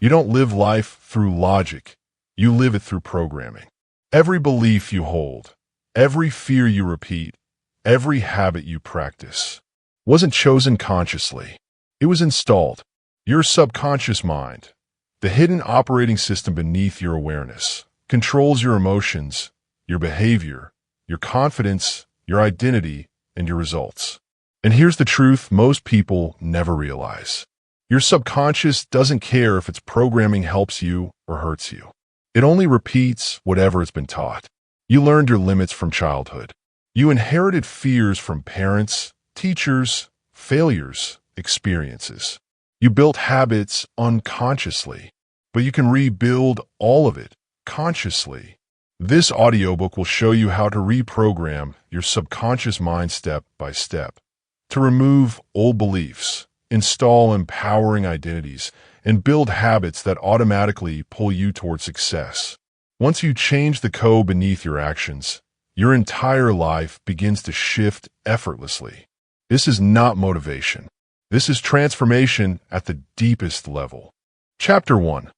You don't live life through logic. You live it through programming. Every belief you hold, every fear you repeat, every habit you practice wasn't chosen consciously. It was installed. Your subconscious mind, the hidden operating system beneath your awareness, controls your emotions, your behavior, your confidence, your identity, and your results. And here's the truth most people never realize. Your subconscious doesn't care if its programming helps you or hurts you. It only repeats whatever it's been taught. You learned your limits from childhood. You inherited fears from parents, teachers, failures, experiences. You built habits unconsciously, but you can rebuild all of it consciously. This audiobook will show you how to reprogram your subconscious mind step by step, to remove old beliefs, install empowering identities, and build habits that automatically pull you toward success. Once you change the code beneath your actions, your entire life begins to shift effortlessly. This is not motivation. This is transformation at the deepest level. Chapter 1.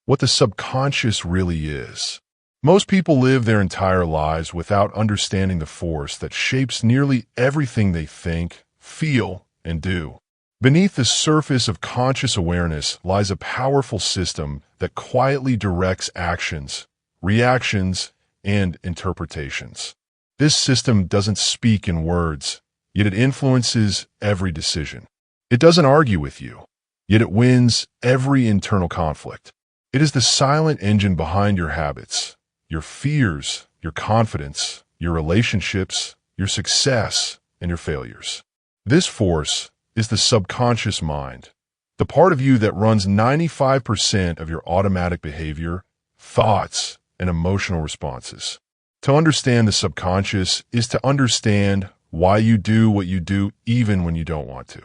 What the subconscious really is. Most people live their entire lives without understanding the force that shapes nearly everything they think, feel, and do. Beneath the surface of conscious awareness lies a powerful system that quietly directs actions, reactions, and interpretations. This system doesn't speak in words, yet it influences every decision. It doesn't argue with you, yet it wins every internal conflict. It is the silent engine behind your habits, your fears, your confidence, your relationships, your success, and your failures. This force is the subconscious mind, the part of you that runs 95% of your automatic behavior, thoughts, and emotional responses. To understand the subconscious is to understand why you do what you do even when you don't want to.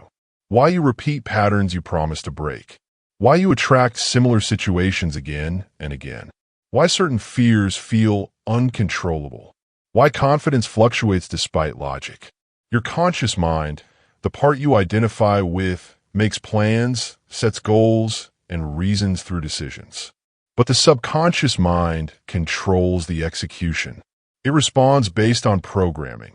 Why you repeat patterns you promise to break. Why you attract similar situations again and again. Why certain fears feel uncontrollable. Why confidence fluctuates despite logic. Your conscious mind, the part you identify with, makes plans, sets goals, and reasons through decisions. But the subconscious mind controls the execution. It responds based on programming.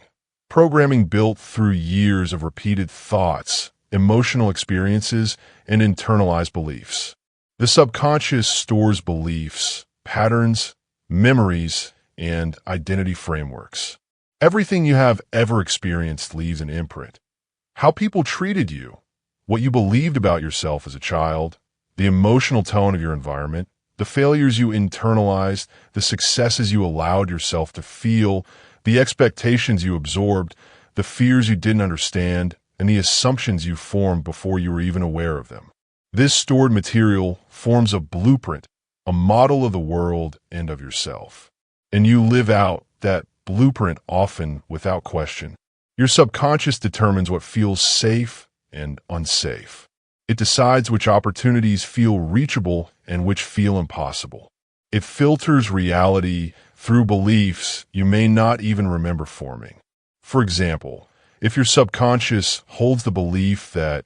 Programming built through years of repeated thoughts, emotional experiences, and internalized beliefs. The subconscious stores beliefs, patterns, memories, and identity frameworks. Everything you have ever experienced leaves an imprint. How people treated you, what you believed about yourself as a child, the emotional tone of your environment, the failures you internalized, the successes you allowed yourself to feel, the expectations you absorbed, the fears you didn't understand, and the assumptions you formed before you were even aware of them. This stored material forms a blueprint, a model of the world and of yourself. And you live out that blueprint often without question. Your subconscious determines what feels safe and unsafe. It decides which opportunities feel reachable and which feel impossible. It filters reality through beliefs you may not even remember forming. For example, if your subconscious holds the belief that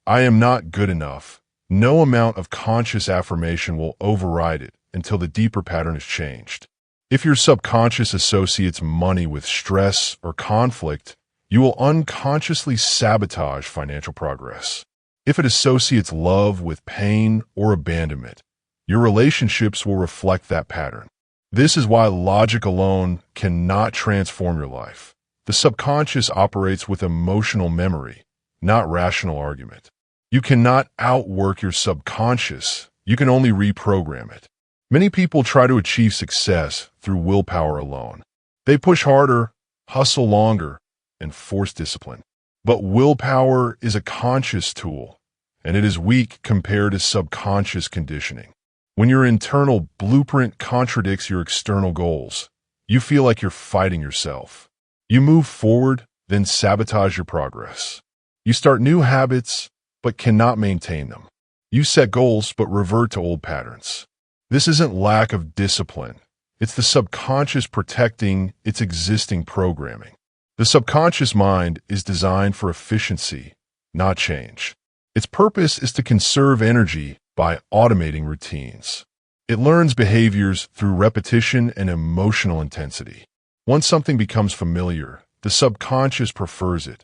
I am not good enough, no amount of conscious affirmation will override it until the deeper pattern is changed. If your subconscious associates money with stress or conflict, you will unconsciously sabotage financial progress. If it associates love with pain or abandonment, your relationships will reflect that pattern. This is why logic alone cannot transform your life. The subconscious operates with emotional memory, not rational argument. You cannot outwork your subconscious. You can only reprogram it. Many people try to achieve success through willpower alone. They push harder, hustle longer, and force discipline. But willpower is a conscious tool, and it is weak compared to subconscious conditioning. When your internal blueprint contradicts your external goals, you feel like you're fighting yourself. You move forward, then sabotage your progress. You start new habits, but cannot maintain them. You set goals, but revert to old patterns. This isn't lack of discipline. It's the subconscious protecting its existing programming. The subconscious mind is designed for efficiency, not change. Its purpose is to conserve energy by automating routines. It learns behaviors through repetition and emotional intensity. Once something becomes familiar, the subconscious prefers it,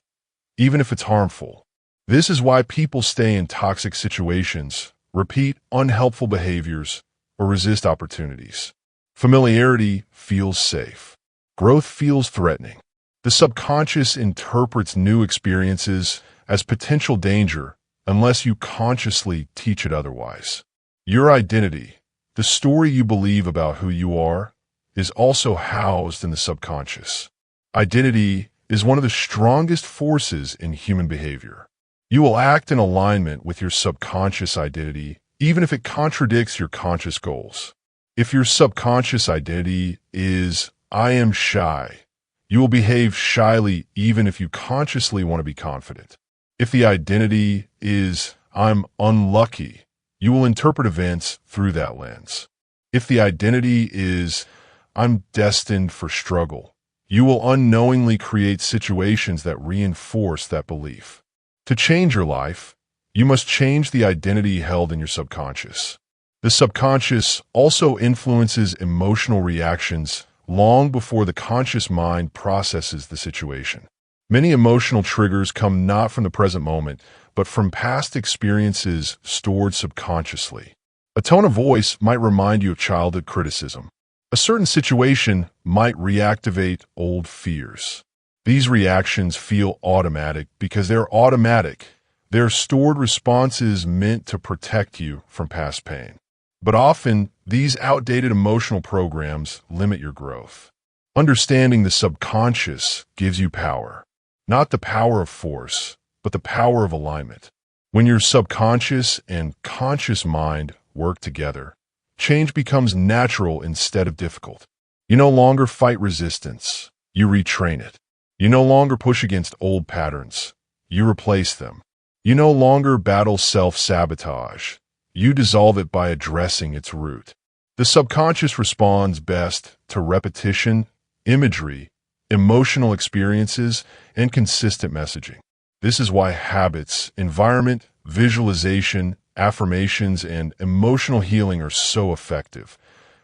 even if it's harmful. This is why people stay in toxic situations, repeat unhelpful behaviors, or resist opportunities. Familiarity feels safe. Growth feels threatening. The subconscious interprets new experiences as potential danger unless you consciously teach it otherwise. Your identity, the story you believe about who you are, is also housed in the subconscious. Identity is one of the strongest forces in human behavior. You will act in alignment with your subconscious identity, even if it contradicts your conscious goals. If your subconscious identity is, "I am shy," you will behave shyly even if you consciously want to be confident. If the identity is, "I'm unlucky," you will interpret events through that lens. If the identity is, "I'm destined for struggle," you will unknowingly create situations that reinforce that belief. To change your life, you must change the identity held in your subconscious. The subconscious also influences emotional reactions long before the conscious mind processes the situation. Many emotional triggers come not from the present moment, but from past experiences stored subconsciously. A tone of voice might remind you of childhood criticism. A certain situation might reactivate old fears. These reactions feel automatic because they're automatic. They're stored responses meant to protect you from past pain. But often, these outdated emotional programs limit your growth. Understanding the subconscious gives you power. Not the power of force, but the power of alignment. When your subconscious and conscious mind work together, change becomes natural instead of difficult. You no longer fight resistance, you retrain it. You no longer push against old patterns, you replace them. You no longer battle self-sabotage, you dissolve it by addressing its root. The subconscious responds best to repetition, imagery, emotional experiences, and consistent messaging. This is why habits, environment, visualization, affirmations, and emotional healing are so effective.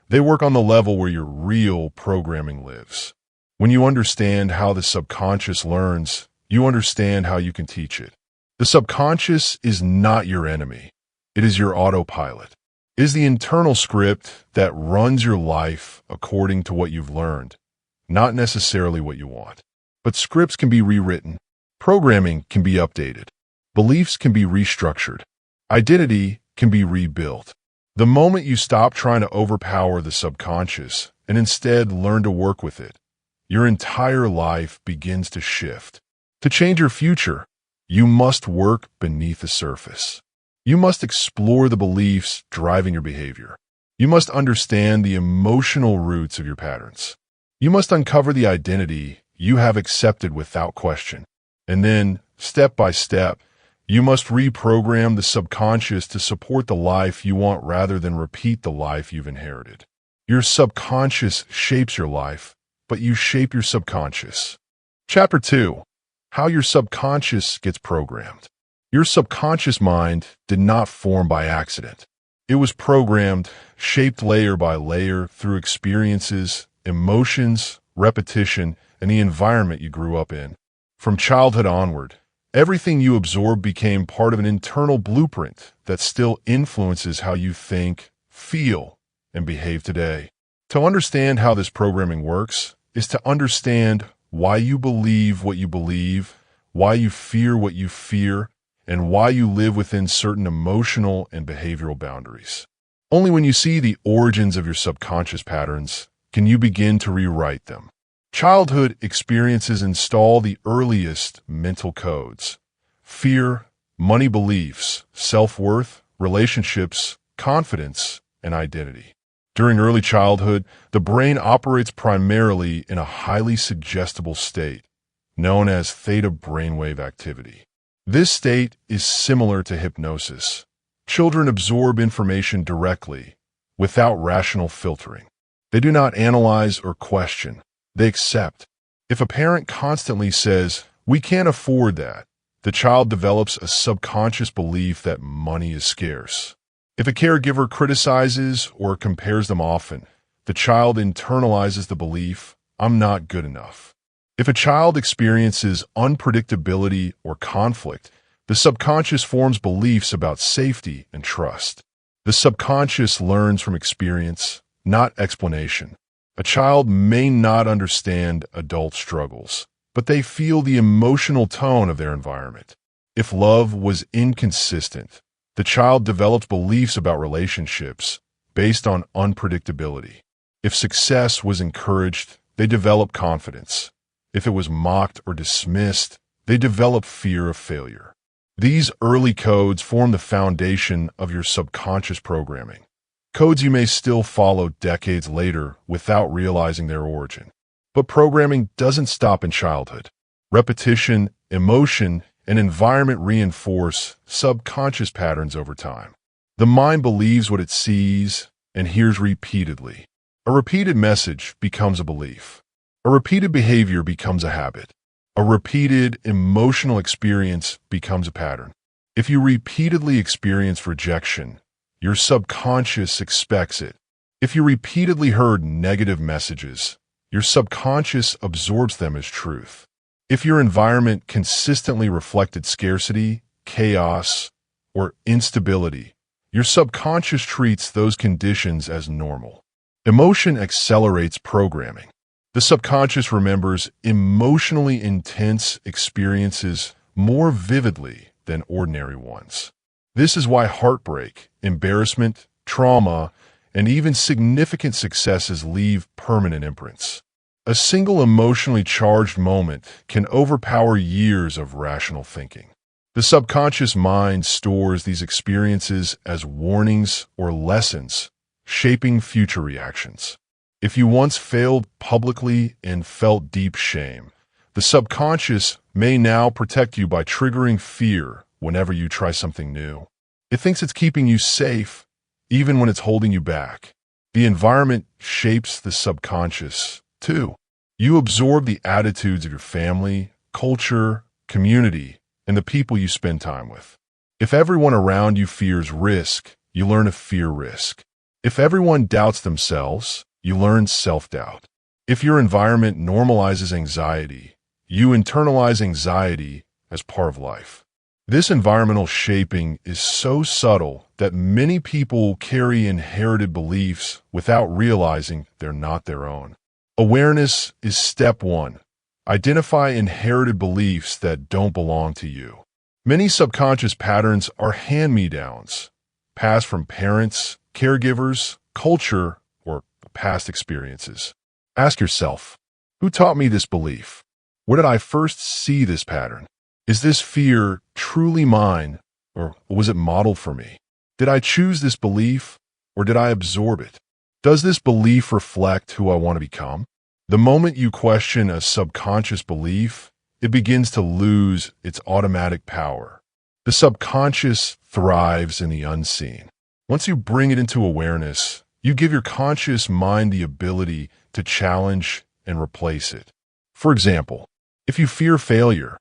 They work on the level where your real programming lives. When you understand how the subconscious learns, you understand how you can teach it. The subconscious is not your enemy. It is your autopilot. It is the internal script that runs your life according to what you've learned, not necessarily what you want. But scripts can be rewritten. Programming can be updated. Beliefs can be restructured. Identity can be rebuilt. The moment you stop trying to overpower the subconscious and instead learn to work with it, your entire life begins to shift. To change your future, you must work beneath the surface. You must explore the beliefs driving your behavior. You must understand the emotional roots of your patterns. You must uncover the identity you have accepted without question. And then, step by step, you must reprogram the subconscious to support the life you want rather than repeat the life you've inherited. Your subconscious shapes your life, but you shape your subconscious. Chapter 2. How your subconscious gets programmed. Your subconscious mind did not form by accident. It was programmed, shaped layer by layer through experiences, emotions, repetition, and the environment you grew up in. From childhood onward, everything you absorbed became part of an internal blueprint that still influences how you think, feel, and behave today. To understand how this programming works is to understand why you believe what you believe, why you fear what you fear, and why you live within certain emotional and behavioral boundaries. Only when you see the origins of your subconscious patterns can you begin to rewrite them. Childhood experiences install the earliest mental codes: fear, money beliefs, self-worth, relationships, confidence, and identity. During early childhood, the brain operates primarily in a highly suggestible state, known as theta brainwave activity. This state is similar to hypnosis. Children absorb information directly, without rational filtering. They do not analyze or question. They accept. If a parent constantly says, "We can't afford that," the child develops a subconscious belief that money is scarce. If a caregiver criticizes or compares them often, the child internalizes the belief, "I'm not good enough." If a child experiences unpredictability or conflict, the subconscious forms beliefs about safety and trust. The subconscious learns from experience, not explanation. A child may not understand adult struggles, but they feel the emotional tone of their environment. If love was inconsistent, the child developed beliefs about relationships based on unpredictability. If success was encouraged, they develop confidence. If it was mocked or dismissed, they develop fear of failure. These early codes form the foundation of your subconscious programming. Codes you may still follow decades later without realizing their origin. But programming doesn't stop in childhood. Repetition, emotion, and environment reinforce subconscious patterns over time. The mind believes what it sees and hears repeatedly. A repeated message becomes a belief. A repeated behavior becomes a habit. A repeated emotional experience becomes a pattern. If you repeatedly experience rejection, your subconscious expects it. If you repeatedly heard negative messages, your subconscious absorbs them as truth. If your environment consistently reflected scarcity, chaos, or instability, your subconscious treats those conditions as normal. Emotion accelerates programming. The subconscious remembers emotionally intense experiences more vividly than ordinary ones. This is why heartbreak, embarrassment, trauma, and even significant successes leave permanent imprints. A single emotionally charged moment can overpower years of rational thinking. The subconscious mind stores these experiences as warnings or lessons, shaping future reactions. If you once failed publicly and felt deep shame, the subconscious may now protect you by triggering fear whenever you try something new. It thinks it's keeping you safe, even when it's holding you back. The environment shapes the subconscious, too. You absorb the attitudes of your family, culture, community, and the people you spend time with. If everyone around you fears risk, you learn to fear risk. If everyone doubts themselves, you learn self-doubt. If your environment normalizes anxiety, you internalize anxiety as part of life. This environmental shaping is so subtle that many people carry inherited beliefs without realizing they're not their own. Awareness is step one. Identify inherited beliefs that don't belong to you. Many subconscious patterns are hand-me-downs, passed from parents, caregivers, culture, or past experiences. Ask yourself, who taught me this belief? Where did I first see this pattern? Is this fear truly mine, or was it modeled for me? Did I choose this belief, or did I absorb it? Does this belief reflect who I want to become? The moment you question a subconscious belief, it begins to lose its automatic power. The subconscious thrives in the unseen. Once you bring it into awareness, you give your conscious mind the ability to challenge and replace it. For example, if you fear failure,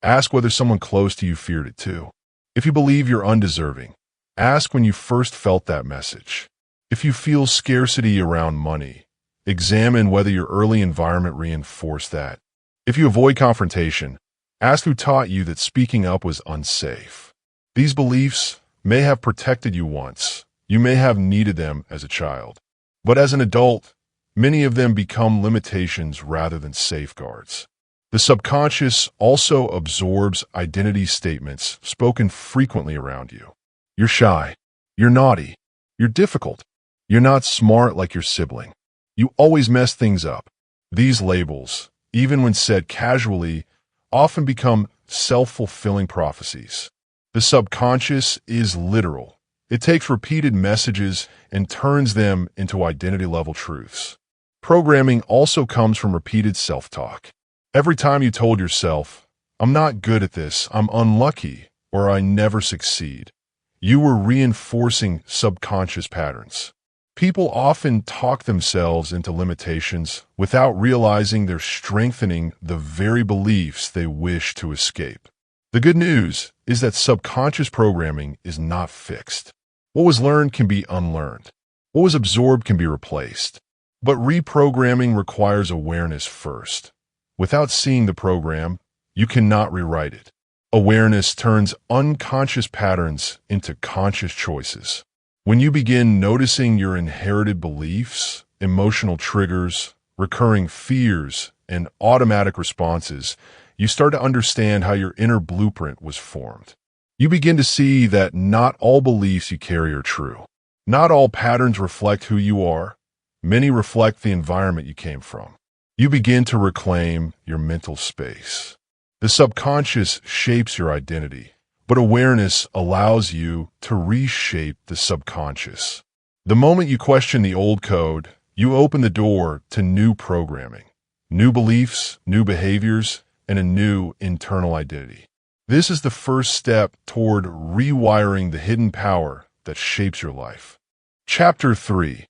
ask whether someone close to you feared it too. If you believe you're undeserving, ask when you first felt that message. If you feel scarcity around money, examine whether your early environment reinforced that. If you avoid confrontation, ask who taught you that speaking up was unsafe. These beliefs may have protected you once. You may have needed them as a child. But as an adult, many of them become limitations rather than safeguards. The subconscious also absorbs identity statements spoken frequently around you. You're shy. You're naughty. You're difficult. You're not smart like your sibling. You always mess things up. These labels, even when said casually, often become self-fulfilling prophecies. The subconscious is literal. It takes repeated messages and turns them into identity-level truths. Programming also comes from repeated self-talk. Every time you told yourself, "I'm not good at this, I'm unlucky," or "I never succeed," you were reinforcing subconscious patterns. People often talk themselves into limitations without realizing they're strengthening the very beliefs they wish to escape. The good news is that subconscious programming is not fixed. What was learned can be unlearned. What was absorbed can be replaced. But reprogramming requires awareness first. Without seeing the program, you cannot rewrite it. Awareness turns unconscious patterns into conscious choices. When you begin noticing your inherited beliefs, emotional triggers, recurring fears, and automatic responses, you start to understand how your inner blueprint was formed. You begin to see that not all beliefs you carry are true. Not all patterns reflect who you are. Many reflect the environment you came from. You begin to reclaim your mental space. The subconscious shapes your identity, but awareness allows you to reshape the subconscious. The moment you question the old code, you open the door to new programming, new beliefs, new behaviors, and a new internal identity. This is the first step toward rewiring the hidden power that shapes your life. Chapter 3.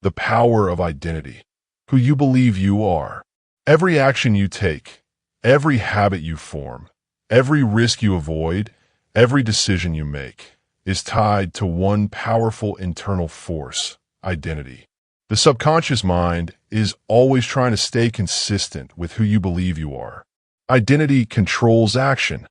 The Power of Identity. Who you believe you are. Every action you take, every habit you form, every risk you avoid, every decision you make is tied to one powerful internal force, identity. The subconscious mind is always trying to stay consistent with who you believe you are. Identity controls action.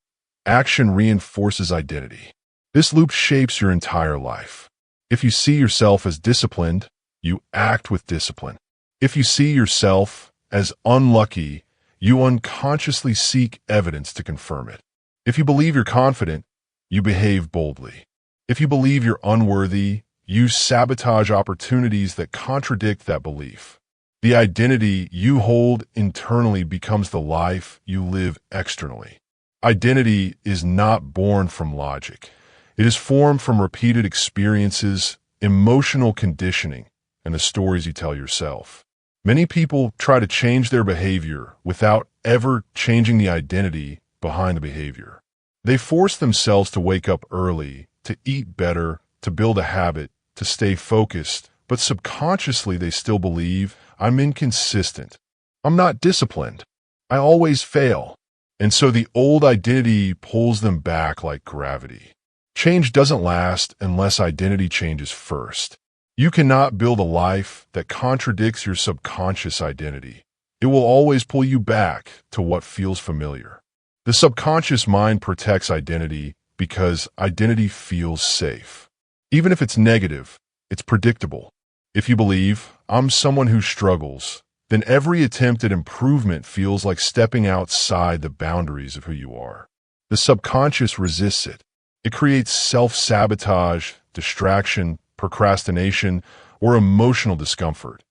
Action reinforces identity. This loop shapes your entire life. If you see yourself as disciplined, you act with discipline. If you see yourself as unlucky, you unconsciously seek evidence to confirm it. If you believe you're confident, you behave boldly. If you believe you're unworthy, you sabotage opportunities that contradict that belief. The identity you hold internally becomes the life you live externally. Identity is not born from logic. It is formed from repeated experiences, emotional conditioning, and the stories you tell yourself. Many people try to change their behavior without ever changing the identity behind the behavior. They force themselves to wake up early, to eat better, to build a habit, to stay focused, but subconsciously they still believe, I'm inconsistent. I'm not disciplined. I always fail. And so the old identity pulls them back like gravity. Change doesn't last unless identity changes first. You cannot build a life that contradicts your subconscious identity. It will always pull you back to what feels familiar. The subconscious mind protects identity because identity feels safe. Even if it's negative, it's predictable. If you believe, I'm someone who struggles, then every attempt at improvement feels like stepping outside the boundaries of who you are. The subconscious resists it. It creates self-sabotage, distraction, procrastination, or emotional discomfort.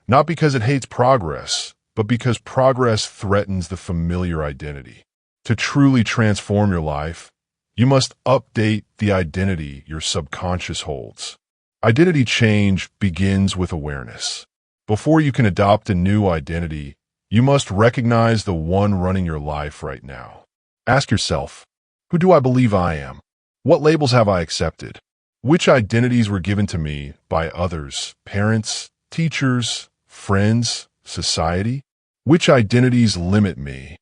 Not because it hates progress, but because progress threatens the familiar identity. To truly transform your life, you must update the identity your subconscious holds. Identity change begins with awareness. Before you can adopt a new identity, you must recognize the one running your life right now. Ask yourself, who do I believe I am? What labels have I accepted? Which identities were given to me by others, parents, teachers, friends, society? Which identities limit me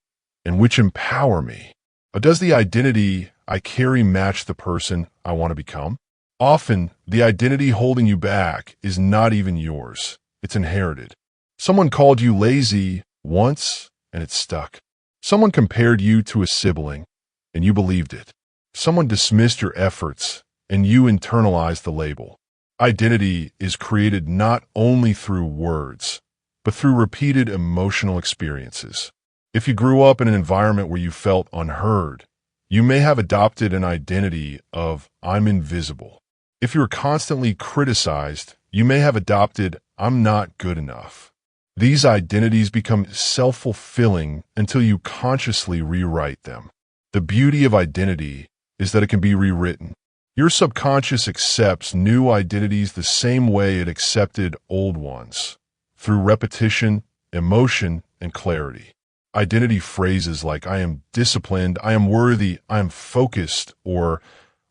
and which empower me? Does the identity I carry match the person I want to become? Often, the identity holding you back is not even yours. It's inherited. Someone called you lazy once, and it stuck. Someone compared you to a sibling, and you believed it. Someone dismissed your efforts, and you internalized the label. Identity is created not only through words, but through repeated emotional experiences. If you grew up in an environment where you felt unheard, you may have adopted an identity of I'm invisible. If you were constantly criticized, you may have adopted I'm not good enough. These identities become self-fulfilling until you consciously rewrite them. The beauty of identity is that it can be rewritten. Your subconscious accepts new identities the same way it accepted old ones, through repetition, emotion, and clarity. Identity phrases like I am disciplined, I am worthy, I am focused, or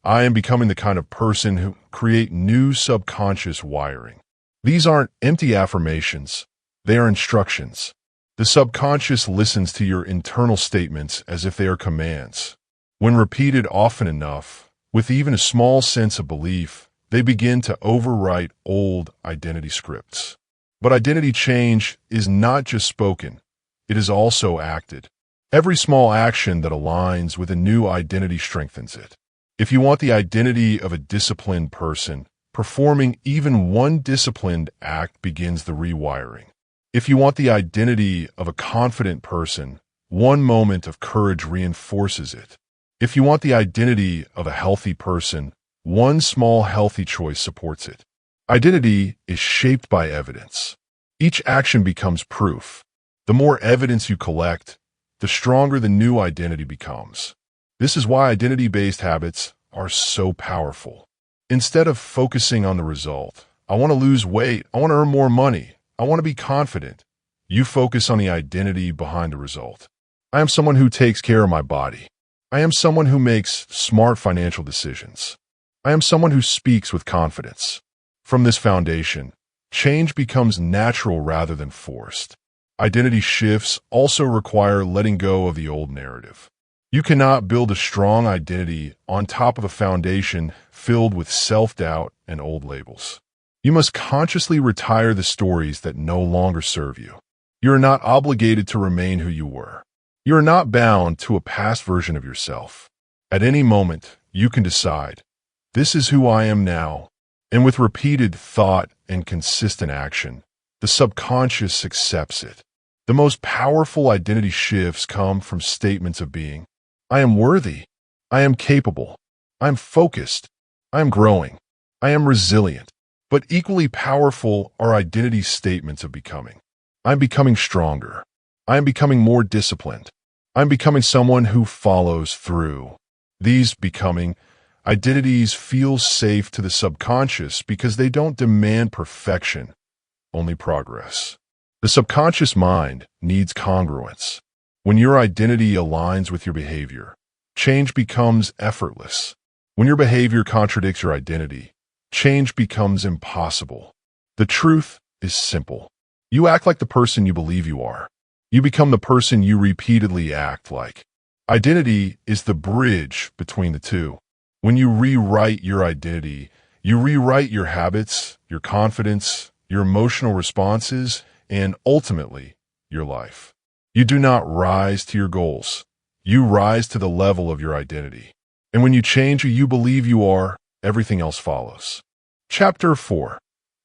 I am becoming the kind of person who create new subconscious wiring. These aren't empty affirmations, they are instructions. The subconscious listens to your internal statements as if they are commands. When repeated often enough, with even a small sense of belief, They begin to overwrite old identity scripts. But identity change is not just spoken, it is also acted. Every small action that aligns with a new identity strengthens it. If you want the identity of a disciplined person, performing even one disciplined act begins the rewiring. If you want the identity of a confident person, one moment of courage reinforces it. If you want the identity of a healthy person, one small healthy choice supports it. Identity is shaped by evidence. Each action becomes proof. The more evidence you collect, the stronger the new identity becomes. This is why identity-based habits are so powerful. Instead of focusing on the result, I want to lose weight, I want to earn more money, I want to be confident, you focus on the identity behind the result. I am someone who takes care of my body. I am someone who makes smart financial decisions. I am someone who speaks with confidence. From this foundation, change becomes natural rather than forced. Identity shifts also require letting go of the old narrative. You cannot build a strong identity on top of a foundation filled with self-doubt and old labels. You must consciously retire the stories that no longer serve you. You are not obligated to remain who you were. You are not bound to a past version of yourself. At any moment, you can decide, this is who I am now. And with repeated thought and consistent action, the subconscious accepts it. The most powerful identity shifts come from statements of being. I am worthy. I am capable. I am focused. I am growing. I am resilient. But equally powerful are identity statements of becoming. I am becoming stronger. I am becoming more disciplined. I am becoming someone who follows through. These becoming identities feel safe to the subconscious because they don't demand perfection, only progress. The subconscious mind needs congruence. When your identity aligns with your behavior, change becomes effortless. When your behavior contradicts your identity, change becomes impossible. The truth is simple. You act like the person you believe you are. You become the person you repeatedly act like. Identity is the bridge between the two. When you rewrite your identity, you rewrite your habits, your confidence, your emotional responses, and ultimately, your life. You do not rise to your goals. You rise to the level of your identity. And when you change who you believe you are, everything else follows. Chapter 4.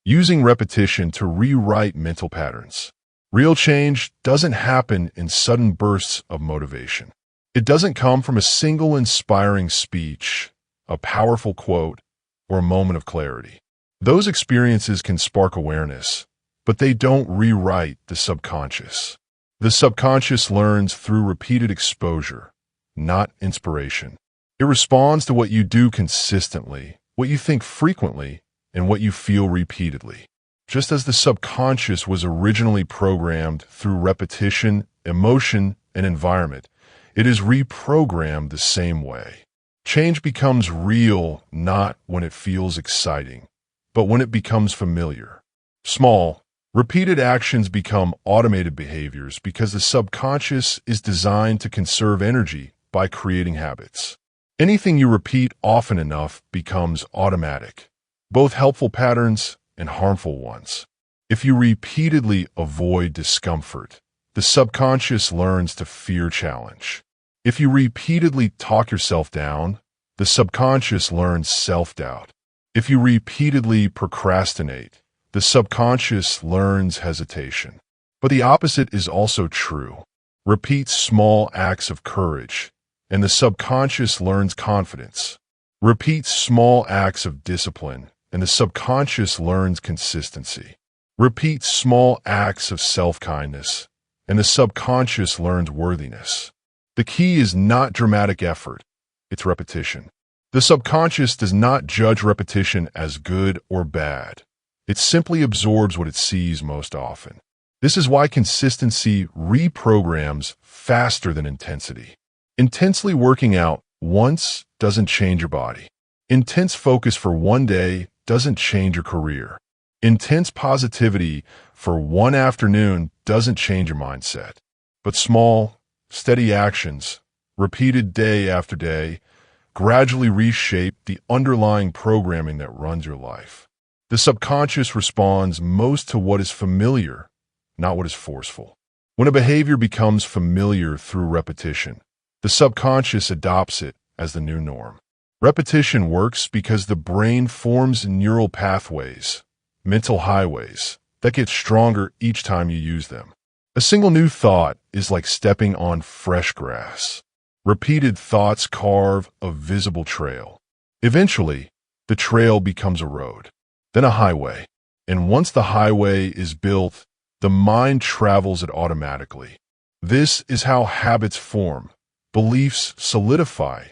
Using repetition to rewrite mental patterns. Real change doesn't happen in sudden bursts of motivation. It doesn't come from a single inspiring speech, a powerful quote, or a moment of clarity. Those experiences can spark awareness, but they don't rewrite the subconscious. The subconscious learns through repeated exposure, not inspiration. It responds to what you do consistently, what you think frequently, and what you feel repeatedly. Just as the subconscious was originally programmed through repetition, emotion, and environment, it is reprogrammed the same way. Change becomes real not when it feels exciting, but when it becomes familiar. Small, repeated actions become automated behaviors because the subconscious is designed to conserve energy by creating habits. Anything you repeat often enough becomes automatic, both helpful patterns and harmful ones. If you repeatedly avoid discomfort, the subconscious learns to fear challenge. If you repeatedly talk yourself down, the subconscious learns self-doubt. If you repeatedly procrastinate, the subconscious learns hesitation. But the opposite is also true. Repeat small acts of courage, and the subconscious learns confidence. Repeat small acts of discipline, and the subconscious learns consistency. Repeat small acts of self-kindness, and the subconscious learns worthiness. The key is not dramatic effort, it's repetition. The subconscious does not judge repetition as good or bad. It simply absorbs what it sees most often. This is why consistency reprograms faster than intensity. Intensely working out once doesn't change your body. Intense focus for one day doesn't change your career. Intense positivity for one afternoon doesn't change your mindset. But small, steady actions, repeated day after day, gradually reshape the underlying programming that runs your life. The subconscious responds most to what is familiar, not what is forceful. When a behavior becomes familiar through repetition, the subconscious adopts it as the new norm. Repetition works because the brain forms neural pathways, mental highways, that get stronger each time you use them. A single new thought is like stepping on fresh grass. Repeated thoughts carve a visible trail. Eventually, the trail becomes a road, then a highway. And once the highway is built, the mind travels it automatically. This is how habits form, beliefs solidify,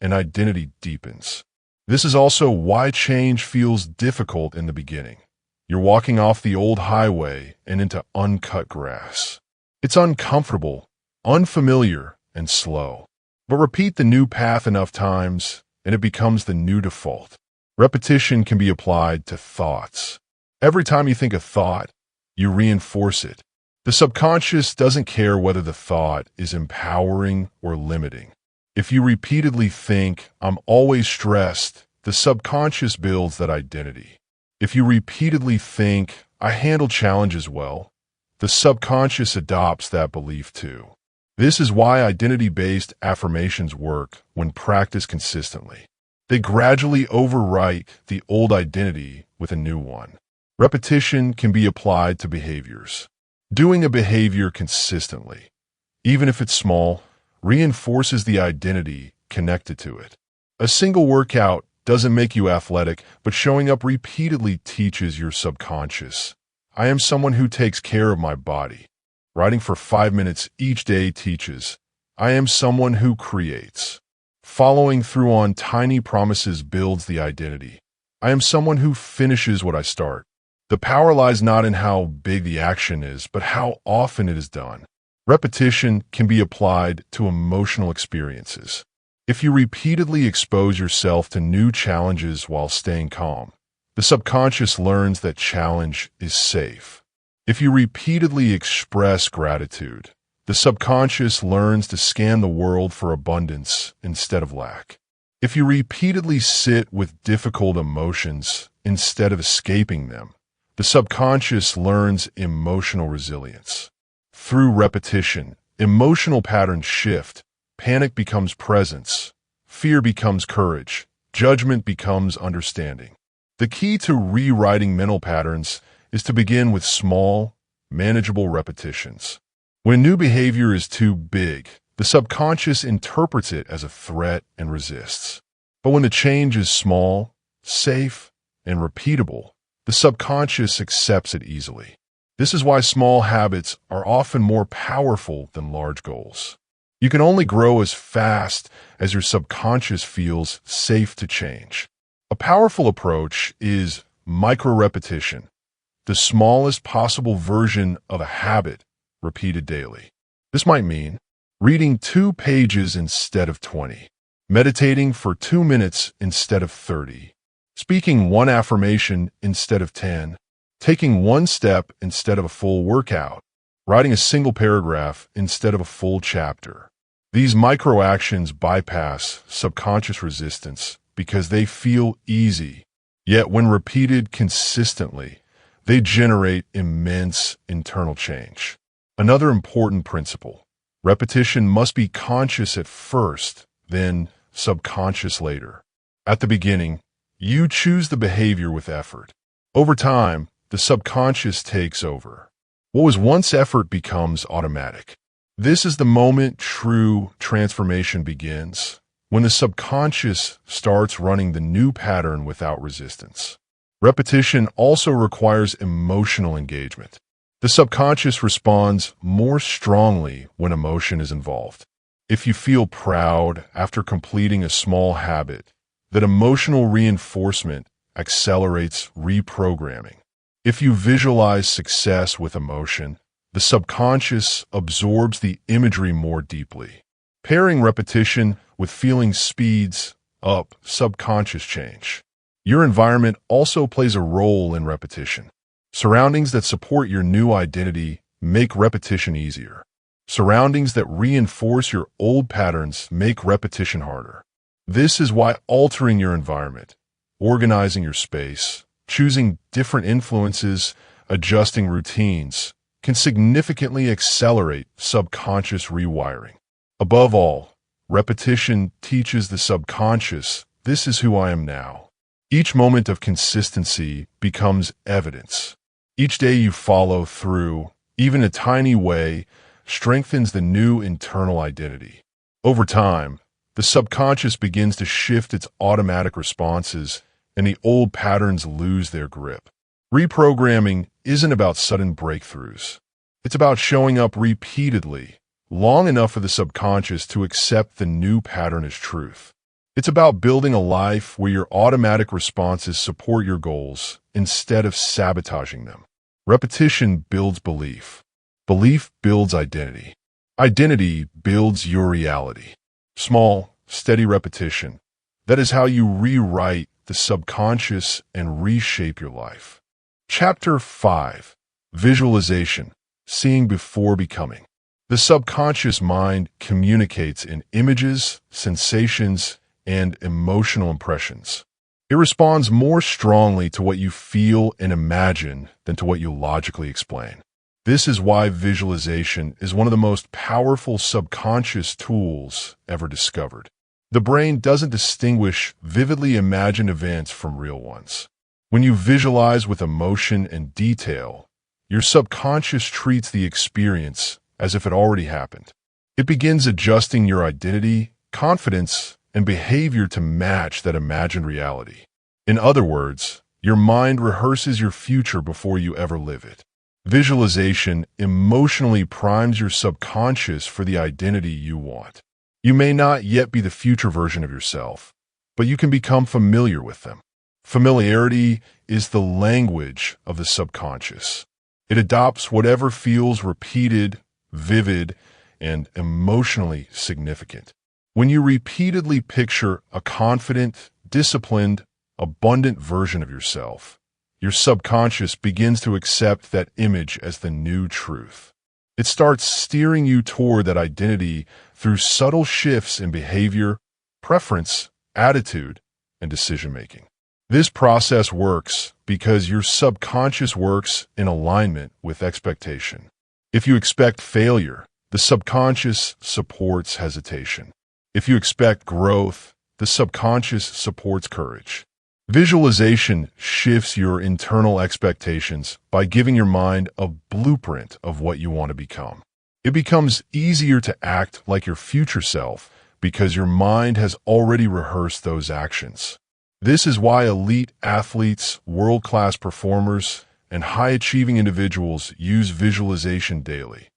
and identity deepens. This is also why change feels difficult in the beginning. You're walking off the old highway and into uncut grass. It's uncomfortable, unfamiliar, and slow. But repeat the new path enough times, and it becomes the new default. Repetition can be applied to thoughts. Every time you think a thought, you reinforce it. The subconscious doesn't care whether the thought is empowering or limiting. If you repeatedly think, "I'm always stressed," the subconscious builds that identity. If you repeatedly think, "I handle challenges well," the subconscious adopts that belief too. This is why identity-based affirmations work when practiced consistently. They gradually overwrite the old identity with a new one. Repetition can be applied to behaviors. Doing a behavior consistently, even if it's small, reinforces the identity connected to it. A single workout doesn't make you athletic, but showing up repeatedly teaches your subconscious, "I am someone who takes care of my body." Writing for 5 minutes each day teaches, "I am someone who creates." Following through on tiny promises builds the identity. "I am someone who finishes what I start." The power lies not in how big the action is, but how often it is done. Repetition can be applied to emotional experiences. If you repeatedly expose yourself to new challenges while staying calm, the subconscious learns that challenge is safe. If you repeatedly express gratitude, the subconscious learns to scan the world for abundance instead of lack. If you repeatedly sit with difficult emotions instead of escaping them, the subconscious learns emotional resilience. Through repetition, emotional patterns shift. Panic becomes presence, fear becomes courage, judgment becomes understanding. The key to rewriting mental patterns is to begin with small, manageable repetitions. When new behavior is too big, the subconscious interprets it as a threat and resists. But when the change is small, safe, and repeatable, the subconscious accepts it easily. This is why small habits are often more powerful than large goals. You can only grow as fast as your subconscious feels safe to change. A powerful approach is micro-repetition, the smallest possible version of a habit repeated daily. This might mean reading 2 pages instead of 20, meditating for 2 minutes instead of 30, speaking 1 affirmation instead of 10, taking 1 step instead of a full workout, writing a single paragraph instead of a full chapter. These micro-actions bypass subconscious resistance because they feel easy, yet when repeated consistently, they generate immense internal change. Another important principle: repetition must be conscious at first, then subconscious later. At the beginning, you choose the behavior with effort. Over time, the subconscious takes over. What was once effort becomes automatic. This is the moment true transformation begins, when the subconscious starts running the new pattern without resistance. Repetition also requires emotional engagement. The subconscious responds more strongly when emotion is involved. If you feel proud after completing a small habit, that emotional reinforcement accelerates reprogramming. If you visualize success with emotion, the subconscious absorbs the imagery more deeply. Pairing repetition with feeling speeds up subconscious change. Your environment also plays a role in repetition. Surroundings that support your new identity make repetition easier. Surroundings that reinforce your old patterns make repetition harder. This is why altering your environment, organizing your space, choosing different influences, adjusting routines, can significantly accelerate subconscious rewiring. Above all, repetition teaches the subconscious, this is who I am now. Each moment of consistency becomes evidence. Each day you follow through, even a tiny way, strengthens the new internal identity. Over time, the subconscious begins to shift its automatic responses, and the old patterns lose their grip. Reprogramming isn't about sudden breakthroughs. It's about showing up repeatedly, long enough for the subconscious to accept the new pattern as truth. It's about building a life where your automatic responses support your goals instead of sabotaging them. Repetition builds belief. Belief builds identity. Identity builds your reality. Small, steady repetition. That is how you rewrite the subconscious and reshape your life. Chapter 5. Visualization. Seeing before becoming. The subconscious mind communicates in images, sensations, and emotional impressions. It responds more strongly to what you feel and imagine than to what you logically explain. This is why visualization is one of the most powerful subconscious tools ever discovered. The brain doesn't distinguish vividly imagined events from real ones. When you visualize with emotion and detail, your subconscious treats the experience as if it already happened. It begins adjusting your identity, confidence, and behavior to match that imagined reality. In other words, your mind rehearses your future before you ever live it. Visualization emotionally primes your subconscious for the identity you want. You may not yet be the future version of yourself, but you can become familiar with them. Familiarity is the language of the subconscious. It adopts whatever feels repeated, vivid, and emotionally significant. When you repeatedly picture a confident, disciplined, abundant version of yourself, your subconscious begins to accept that image as the new truth. It starts steering you toward that identity through subtle shifts in behavior, preference, attitude, and decision-making. This process works because your subconscious works in alignment with expectation. If you expect failure, the subconscious supports hesitation. If you expect growth, the subconscious supports courage. Visualization shifts your internal expectations by giving your mind a blueprint of what you want to become. It becomes easier to act like your future self because your mind has already rehearsed those actions. This is why elite athletes, world-class performers, and high-achieving individuals use visualization daily,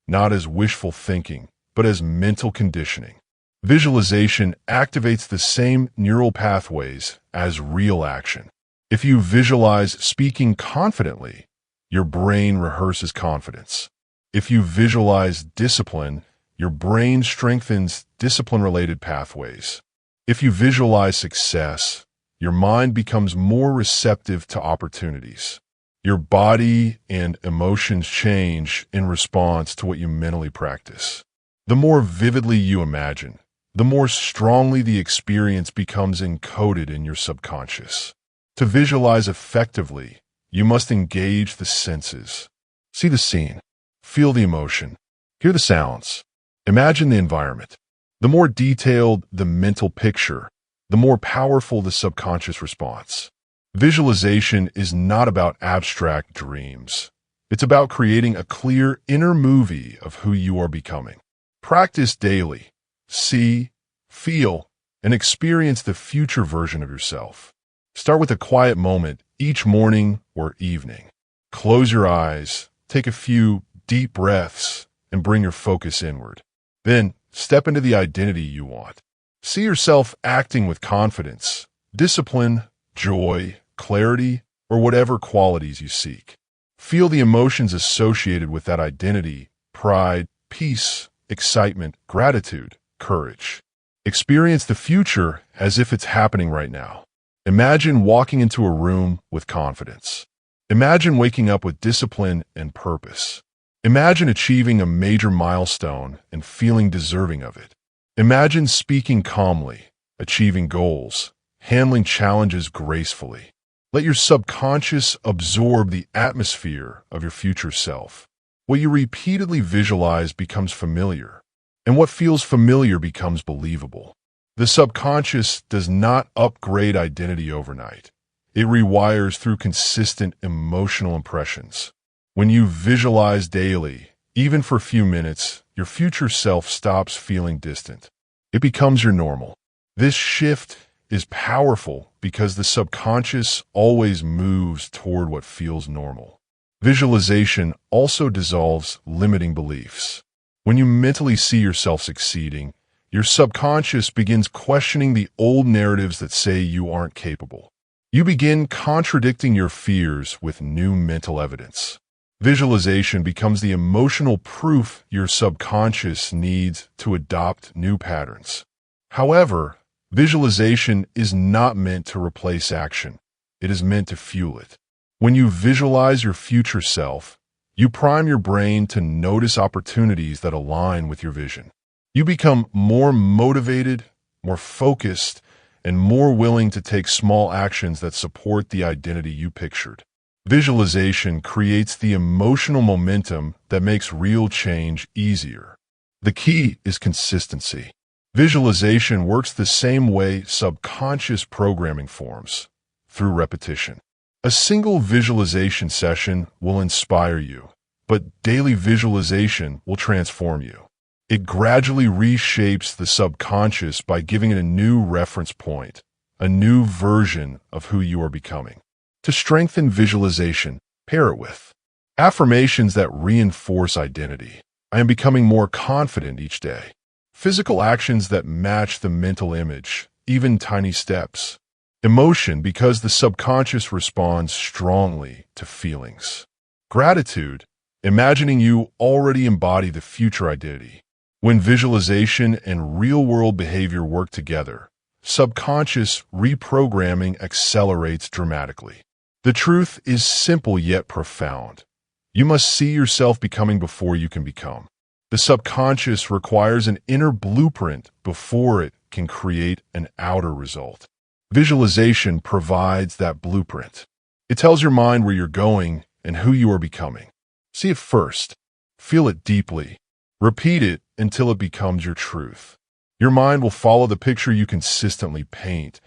not as wishful thinking, but as mental conditioning. Visualization activates the same neural pathways as real action. If you visualize speaking confidently, your brain rehearses confidence. If you visualize discipline, your brain strengthens discipline-related pathways. If you visualize success, your mind becomes more receptive to opportunities. Your body and emotions change in response to what you mentally practice. The more vividly you imagine, the more strongly the experience becomes encoded in your subconscious. To visualize effectively, you must engage the senses. See the scene, feel the emotion, hear the sounds, imagine the environment. The more detailed the mental picture, the more powerful the subconscious response. Visualization is not about abstract dreams. It's about creating a clear inner movie of who you are becoming. Practice daily. See, feel, and experience the future version of yourself. Start with a quiet moment each morning or evening. Close your eyes, take a few deep breaths, and bring your focus inward. Then, step into the identity you want. See yourself acting with confidence, discipline, joy, clarity, or whatever qualities you seek. Feel the emotions associated with that identity: pride, peace, excitement, gratitude, courage. Experience the future as if it's happening right now. Imagine walking into a room with confidence. Imagine waking up with discipline and purpose. Imagine achieving a major milestone and feeling deserving of it. Imagine speaking calmly, achieving goals, handling challenges gracefully. Let your subconscious absorb the atmosphere of your future self. What you repeatedly visualize becomes familiar, and what feels familiar becomes believable. The subconscious does not upgrade identity overnight. It rewires through consistent emotional impressions. When you visualize daily, even for a few minutes, your future self stops feeling distant. It becomes your normal. This shift is powerful because the subconscious always moves toward what feels normal. Visualization also dissolves limiting beliefs. When you mentally see yourself succeeding, your subconscious begins questioning the old narratives that say you aren't capable. You begin contradicting your fears with new mental evidence. Visualization becomes the emotional proof your subconscious needs to adopt new patterns. However, visualization is not meant to replace action. It is meant to fuel it. When you visualize your future self, you prime your brain to notice opportunities that align with your vision. You become more motivated, more focused, and more willing to take small actions that support the identity you pictured. Visualization creates the emotional momentum that makes real change easier. The key is consistency. Visualization works the same way subconscious programming forms, through repetition. A single visualization session will inspire you, but daily visualization will transform you. It gradually reshapes the subconscious by giving it a new reference point, a new version of who you are becoming. To strengthen visualization, pair it with affirmations that reinforce identity. I am becoming more confident each day. Physical actions that match the mental image, even tiny steps. Emotion because the subconscious responds strongly to feelings. Gratitude, imagining you already embody the future identity. When visualization and real-world behavior work together, subconscious reprogramming accelerates dramatically. The truth is simple yet profound. You must see yourself becoming before you can become. The subconscious requires an inner blueprint before it can create an outer result. Visualization provides that blueprint. It tells your mind where you're going and who you are becoming. See it first. Feel it deeply. Repeat it until it becomes your truth. Your mind will follow the picture you consistently paint,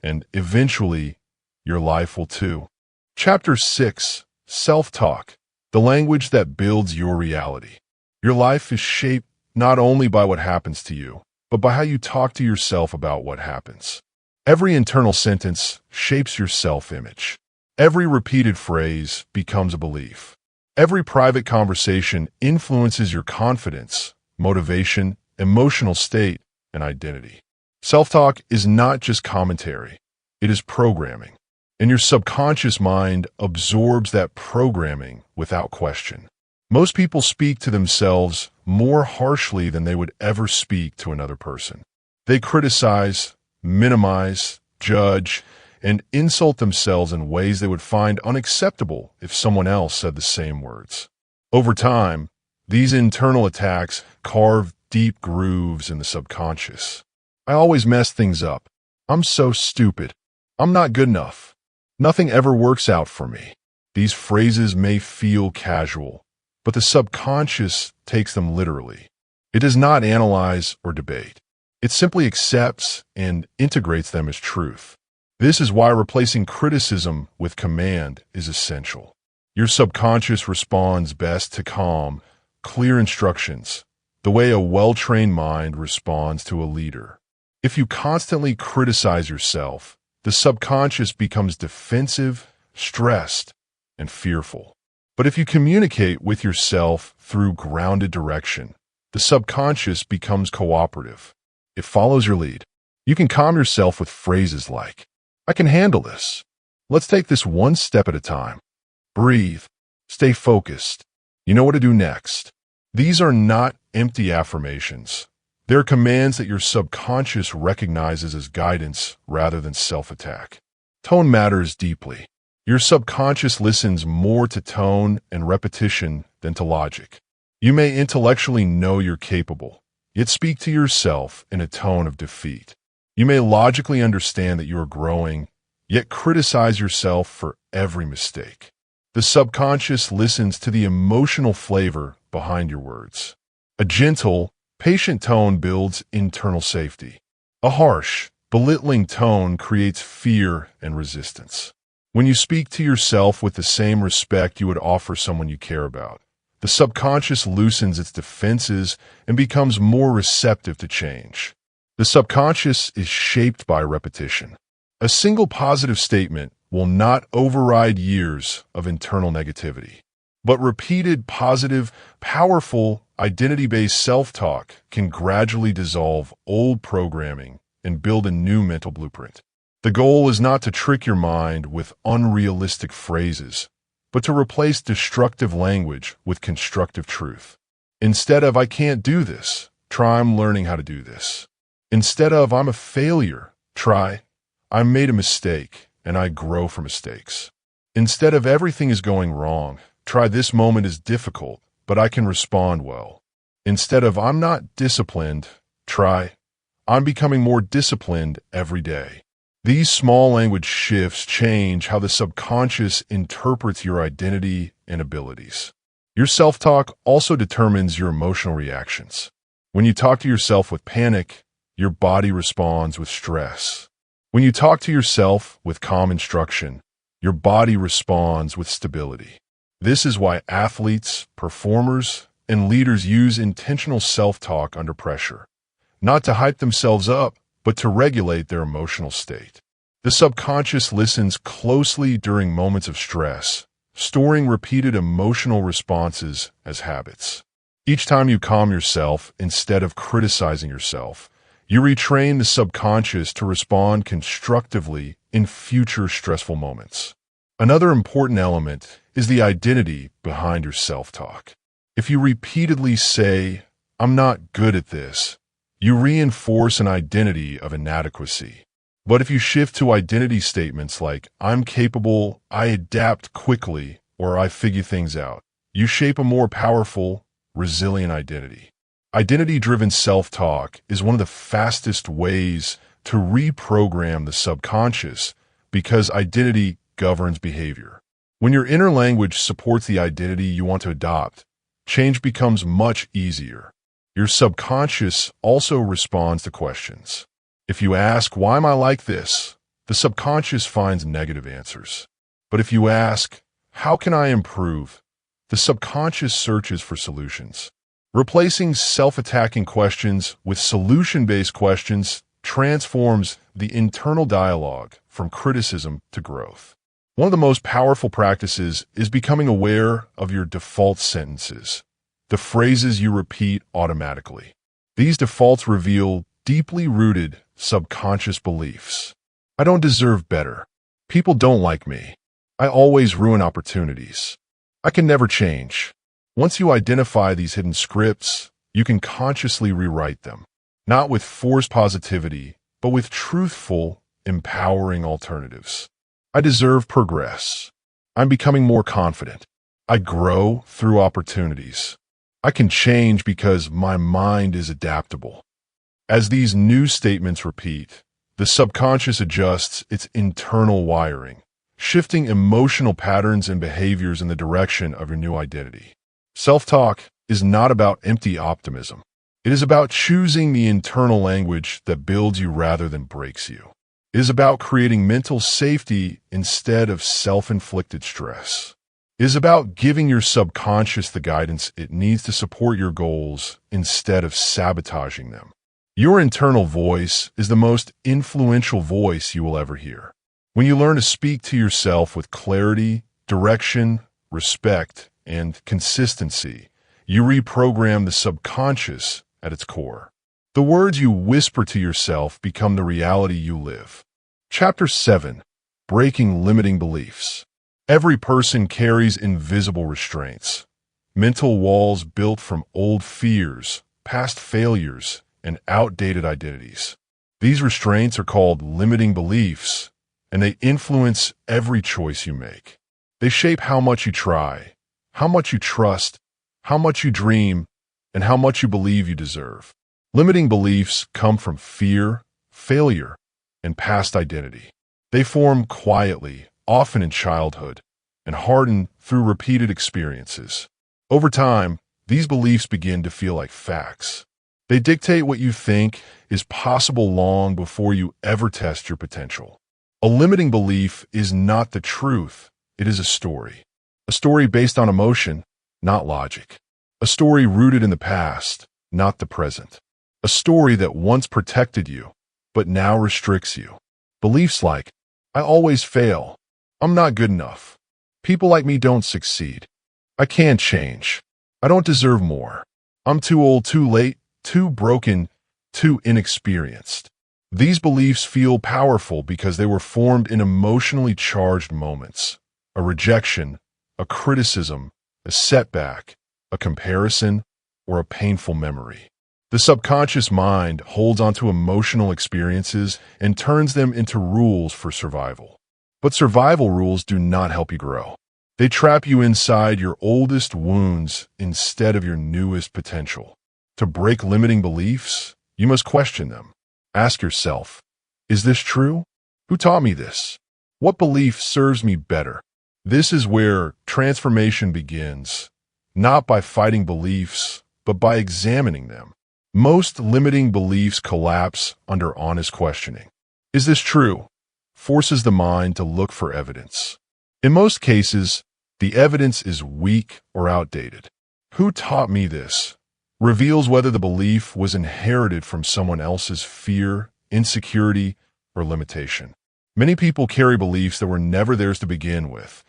and eventually, your life will too. Chapter 6. Self-Talk, the language that builds your reality. Your life is shaped not only by what happens to you, but by how you talk to yourself about what happens. Every internal sentence shapes your self-image. Every repeated phrase becomes a belief. Every private conversation influences your confidence, motivation, emotional state, and identity. Self-talk is not just commentary. It is programming. And your subconscious mind absorbs that programming without question. Most people speak to themselves more harshly than they would ever speak to another person. They criticize, minimize, judge, and insult themselves in ways they would find unacceptable if someone else said the same words. Over time, these internal attacks carve deep grooves in the subconscious. I always mess things up. I'm so stupid. I'm not good enough. Nothing ever works out for me. These phrases may feel casual, but the subconscious takes them literally. It does not analyze or debate. It simply accepts and integrates them as truth. This is why replacing criticism with command is essential. Your subconscious responds best to calm, clear instructions, the way a well-trained mind responds to a leader. If you constantly criticize yourself, the subconscious becomes defensive, stressed, and fearful. But if you communicate with yourself through grounded direction, the subconscious becomes cooperative. It follows your lead. You can calm yourself with phrases like, I can handle this. Let's take this one step at a time. Breathe. Stay focused. You know what to do next. These are not empty affirmations. They're commands that your subconscious recognizes as guidance rather than self-attack. Tone matters deeply. Your subconscious listens more to tone and repetition than to logic. You may intellectually know you're capable, yet speak to yourself in a tone of defeat. You may logically understand that you are growing, yet criticize yourself for every mistake. The subconscious listens to the emotional flavor behind your words. A gentle, patient tone builds internal safety. A harsh, belittling tone creates fear and resistance. When you speak to yourself with the same respect you would offer someone you care about, the subconscious loosens its defenses and becomes more receptive to change. The subconscious is shaped by repetition. A single positive statement will not override years of internal negativity. But repeated, positive, powerful, identity-based self-talk can gradually dissolve old programming and build a new mental blueprint. The goal is not to trick your mind with unrealistic phrases, but to replace destructive language with constructive truth. Instead of, "I can't do this," try, "I'm learning how to do this." Instead of, "I'm a failure," try, "I made a mistake and I grow from mistakes." Instead of, "Everything is going wrong," try, "This moment is difficult, but I can respond well." Instead of, "I'm not disciplined," try, "I'm becoming more disciplined every day." These small language shifts change how the subconscious interprets your identity and abilities. Your self-talk also determines your emotional reactions. When you talk to yourself with panic, your body responds with stress. When you talk to yourself with calm instruction, your body responds with stability. This is why athletes, performers, and leaders use intentional self-talk under pressure, not to hype themselves up, but to regulate their emotional state. The subconscious listens closely during moments of stress, storing repeated emotional responses as habits. Each time you calm yourself instead of criticizing yourself, you retrain the subconscious to respond constructively in future stressful moments. Another important element is the identity behind your self-talk. If you repeatedly say, "I'm not good at this," you reinforce an identity of inadequacy. But if you shift to identity statements like, "I'm capable," "I adapt quickly," or "I figure things out," you shape a more powerful, resilient identity. Identity-driven self-talk is one of the fastest ways to reprogram the subconscious because identity governs behavior. When your inner language supports the identity you want to adopt, change becomes much easier. Your subconscious also responds to questions. If you ask, "Why am I like this?" the subconscious finds negative answers. But if you ask, "How can I improve?" the subconscious searches for solutions. Replacing self-attacking questions with solution-based questions transforms the internal dialogue from criticism to growth. One of the most powerful practices is becoming aware of your default sentences, the phrases you repeat automatically. These defaults reveal deeply rooted subconscious beliefs. "I don't deserve better." "People don't like me." "I always ruin opportunities." "I can never change." Once you identify these hidden scripts, you can consciously rewrite them, not with forced positivity, but with truthful, empowering alternatives. "I deserve progress." "I'm becoming more confident." "I grow through opportunities." "I can change because my mind is adaptable." As these new statements repeat, the subconscious adjusts its internal wiring, shifting emotional patterns and behaviors in the direction of your new identity. Self-talk is not about empty optimism. It is about choosing the internal language that builds you rather than breaks you. It is about creating mental safety instead of self-inflicted stress. It is about giving your subconscious the guidance it needs to support your goals instead of sabotaging them. Your internal voice is the most influential voice you will ever hear. When you learn to speak to yourself with clarity, direction, respect, and consistency, you reprogram the subconscious at its core. The words you whisper to yourself become the reality you live. Chapter 7: Breaking Limiting Beliefs. Every person carries invisible restraints, mental walls built from old fears, past failures, and outdated identities. These restraints are called limiting beliefs, and they influence every choice you make. They shape how much you try, how much you trust, how much you dream, and how much you believe you deserve. Limiting beliefs come from fear, failure, and past identity. They form quietly, often in childhood, and harden through repeated experiences. Over time, these beliefs begin to feel like facts. They dictate what you think is possible long before you ever test your potential. A limiting belief is not the truth, it is a story. A story based on emotion, not logic. A story rooted in the past, not the present. A story that once protected you, but now restricts you. Beliefs like, I always fail, I'm not good enough, people like me don't succeed, I can't change, I don't deserve more, I'm too old, too late, too broken, too inexperienced. These beliefs feel powerful because they were formed in emotionally charged moments. A rejection, a criticism, a setback, a comparison, or a painful memory. The subconscious mind holds onto emotional experiences and turns them into rules for survival. But survival rules do not help you grow. They trap you inside your oldest wounds instead of your newest potential. To break limiting beliefs, you must question them. Ask yourself, is this true? Who taught me this? What belief serves me better? This is where transformation begins, not by fighting beliefs, but by examining them. Most limiting beliefs collapse under honest questioning. Is this true? Forces the mind to look for evidence. In most cases, the evidence is weak or outdated. Who taught me this? Reveals whether the belief was inherited from someone else's fear, insecurity, or limitation. Many people carry beliefs that were never theirs to begin with.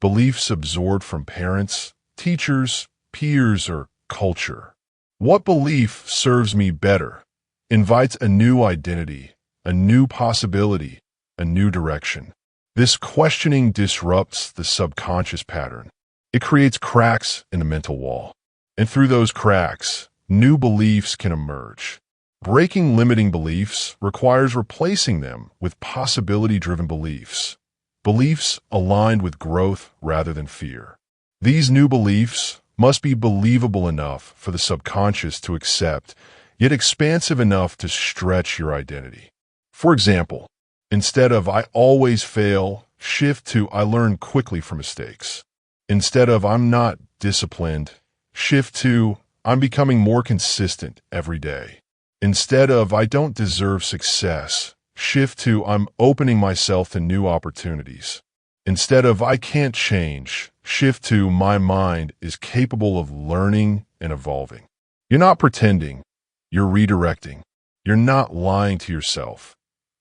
Beliefs absorbed from parents, teachers, peers, or culture. What belief serves me better? Invites a new identity, a new possibility, a new direction. This questioning disrupts the subconscious pattern. It creates cracks in the mental wall. And through those cracks, new beliefs can emerge. Breaking limiting beliefs requires replacing them with possibility-driven beliefs. Beliefs aligned with growth rather than fear. These new beliefs must be believable enough for the subconscious to accept, yet expansive enough to stretch your identity. For example, instead of I always fail, shift to I learn quickly from mistakes. Instead of I'm not disciplined, shift to I'm becoming more consistent every day. Instead of I don't deserve success, shift to I'm opening myself to new opportunities. Instead of I can't change, shift to my mind is capable of learning and evolving. You're not pretending, you're redirecting. You're not lying to yourself.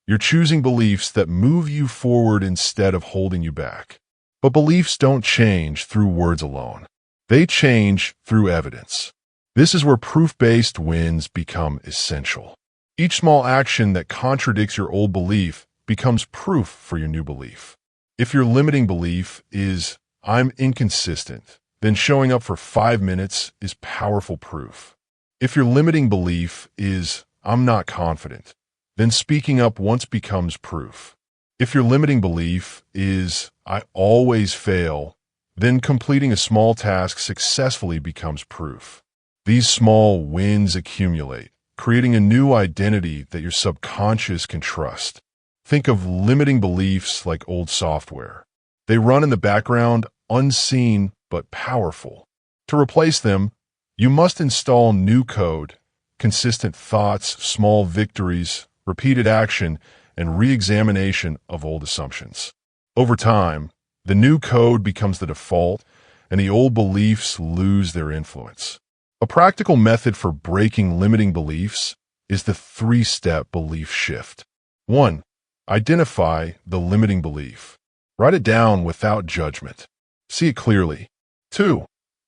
You're choosing beliefs that move you forward instead of holding you back. But beliefs don't change through words alone. They change through evidence. This is where proof-based wins become essential. Each small action that contradicts your old belief becomes proof for your new belief. If your limiting belief is, I'm inconsistent, then showing up for 5 minutes is powerful proof. If your limiting belief is, I'm not confident, then speaking up once becomes proof. If your limiting belief is, I always fail, then completing a small task successfully becomes proof. These small wins accumulate, creating a new identity that your subconscious can trust. Think of limiting beliefs like old software. They run in the background, unseen but powerful. To replace them, you must install new code, consistent thoughts, small victories, repeated action, and re-examination of old assumptions. Over time, the new code becomes the default, and the old beliefs lose their influence. A practical method for breaking limiting beliefs is the 3-step belief shift. 1. Identify the limiting belief. Write it down without judgment. See it clearly. 2.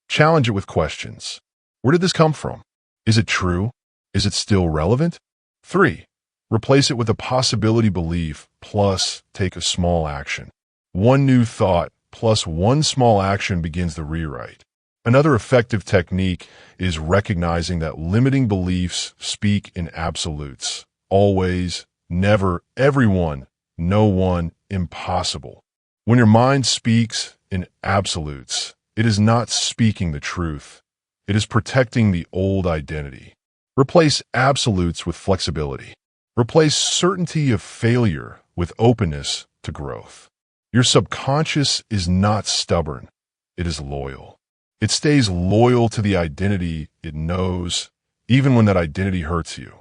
Challenge it with questions. Where did this come from? Is it true? Is it still relevant? 3. Replace it with a possibility belief plus take a small action. One new thought plus one small action begins the rewrite. Another effective technique is recognizing that limiting beliefs speak in absolutes. Always, never, everyone, no one, impossible. When your mind speaks in absolutes, it is not speaking the truth. It is protecting the old identity. Replace absolutes with flexibility. Replace certainty of failure with openness to growth. Your subconscious is not stubborn. It is loyal. It stays loyal to the identity it knows, even when that identity hurts you.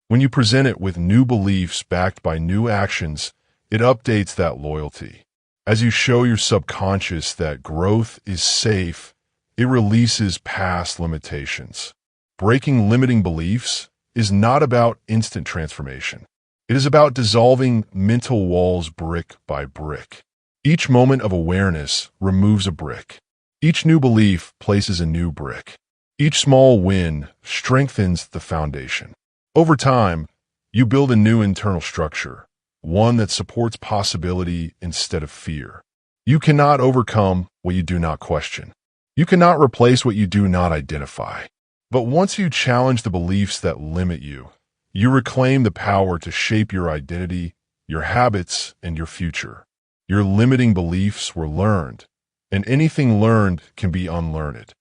When you present it with new beliefs backed by new actions, it updates that loyalty. As you show your subconscious that growth is safe, it releases past limitations. Breaking limiting beliefs is not about instant transformation. It is about dissolving mental walls brick by brick. Each moment of awareness removes a brick. Each new belief places a new brick. Each small win strengthens the foundation. Over time, you build a new internal structure, one that supports possibility instead of fear. You cannot overcome what you do not question. You cannot replace what you do not identify. But once you challenge the beliefs that limit you, you reclaim the power to shape your identity, your habits, and your future. Your limiting beliefs were learned, and anything learned can be unlearned.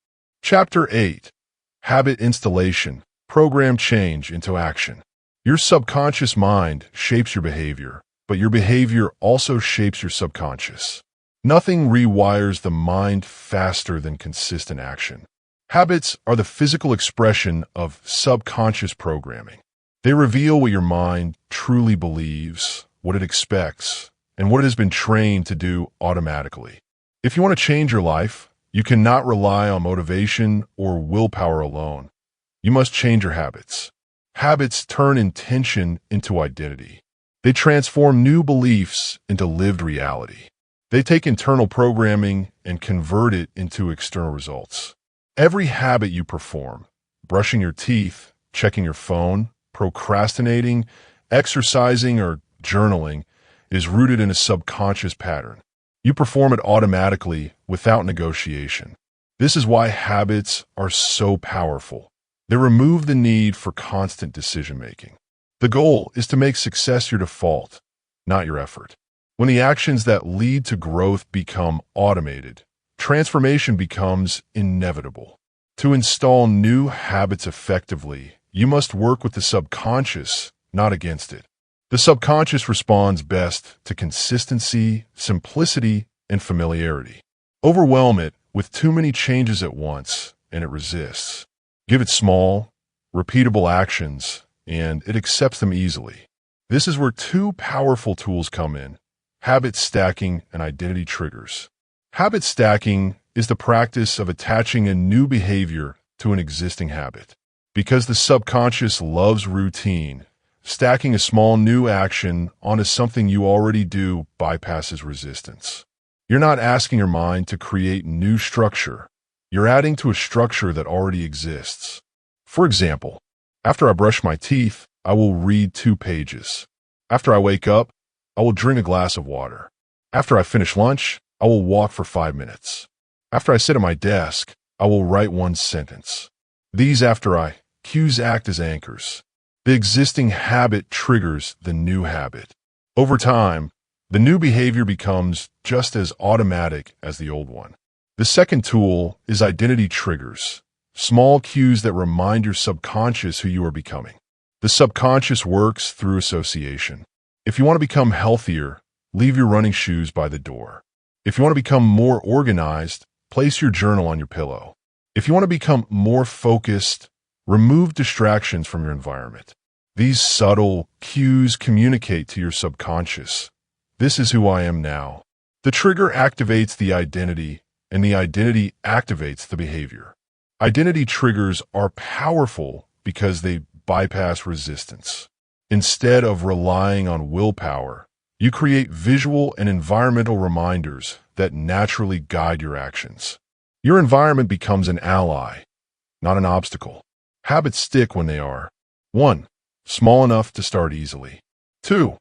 Chapter 8. Habit Installation. Program Change into Action. Your subconscious mind shapes your behavior, but your behavior also shapes your subconscious. Nothing rewires the mind faster than consistent action. Habits are the physical expression of subconscious programming. They reveal what your mind truly believes, what it expects, and what it has been trained to do automatically. If you want to change your life, you cannot rely on motivation or willpower alone. You must change your habits. Habits turn intention into identity. They transform new beliefs into lived reality. They take internal programming and convert it into external results. Every habit you perform, brushing your teeth, checking your phone, procrastinating, exercising, or journaling, is rooted in a subconscious pattern. You perform it automatically without negotiation. This is why habits are so powerful. They remove the need for constant decision-making. The goal is to make success your default, not your effort. When the actions that lead to growth become automated, transformation becomes inevitable. To install new habits effectively, you must work with the subconscious, not against it. The subconscious responds best to consistency, simplicity, and familiarity. Overwhelm it with too many changes at once, and it resists. Give it small, repeatable actions, and it accepts them easily. This is where two powerful tools come in: habit stacking and identity triggers. Habit stacking is the practice of attaching a new behavior to an existing habit. Because the subconscious loves routine, stacking a small new action onto something you already do bypasses resistance. You're not asking your mind to create new structure. You're adding to a structure that already exists. For example, after I brush my teeth, I will read 2 pages. After I wake up, I will drink a glass of water. After I finish lunch, I will walk for 5 minutes. After I sit at my desk, I will write 1 sentence. These after I cues act as anchors. The existing habit triggers the new habit. Over time, the new behavior becomes just as automatic as the old one. The second tool is identity triggers, small cues that remind your subconscious who you are becoming. The subconscious works through association. If you want to become healthier, leave your running shoes by the door. If you want to become more organized, place your journal on your pillow. If you want to become more focused, remove distractions from your environment. These subtle cues communicate to your subconscious. This is who I am now. The trigger activates the identity, and the identity activates the behavior. Identity triggers are powerful because they bypass resistance. Instead of relying on willpower, you create visual and environmental reminders that naturally guide your actions. Your environment becomes an ally, not an obstacle. Habits stick when they are 1. Small enough to start easily. 2.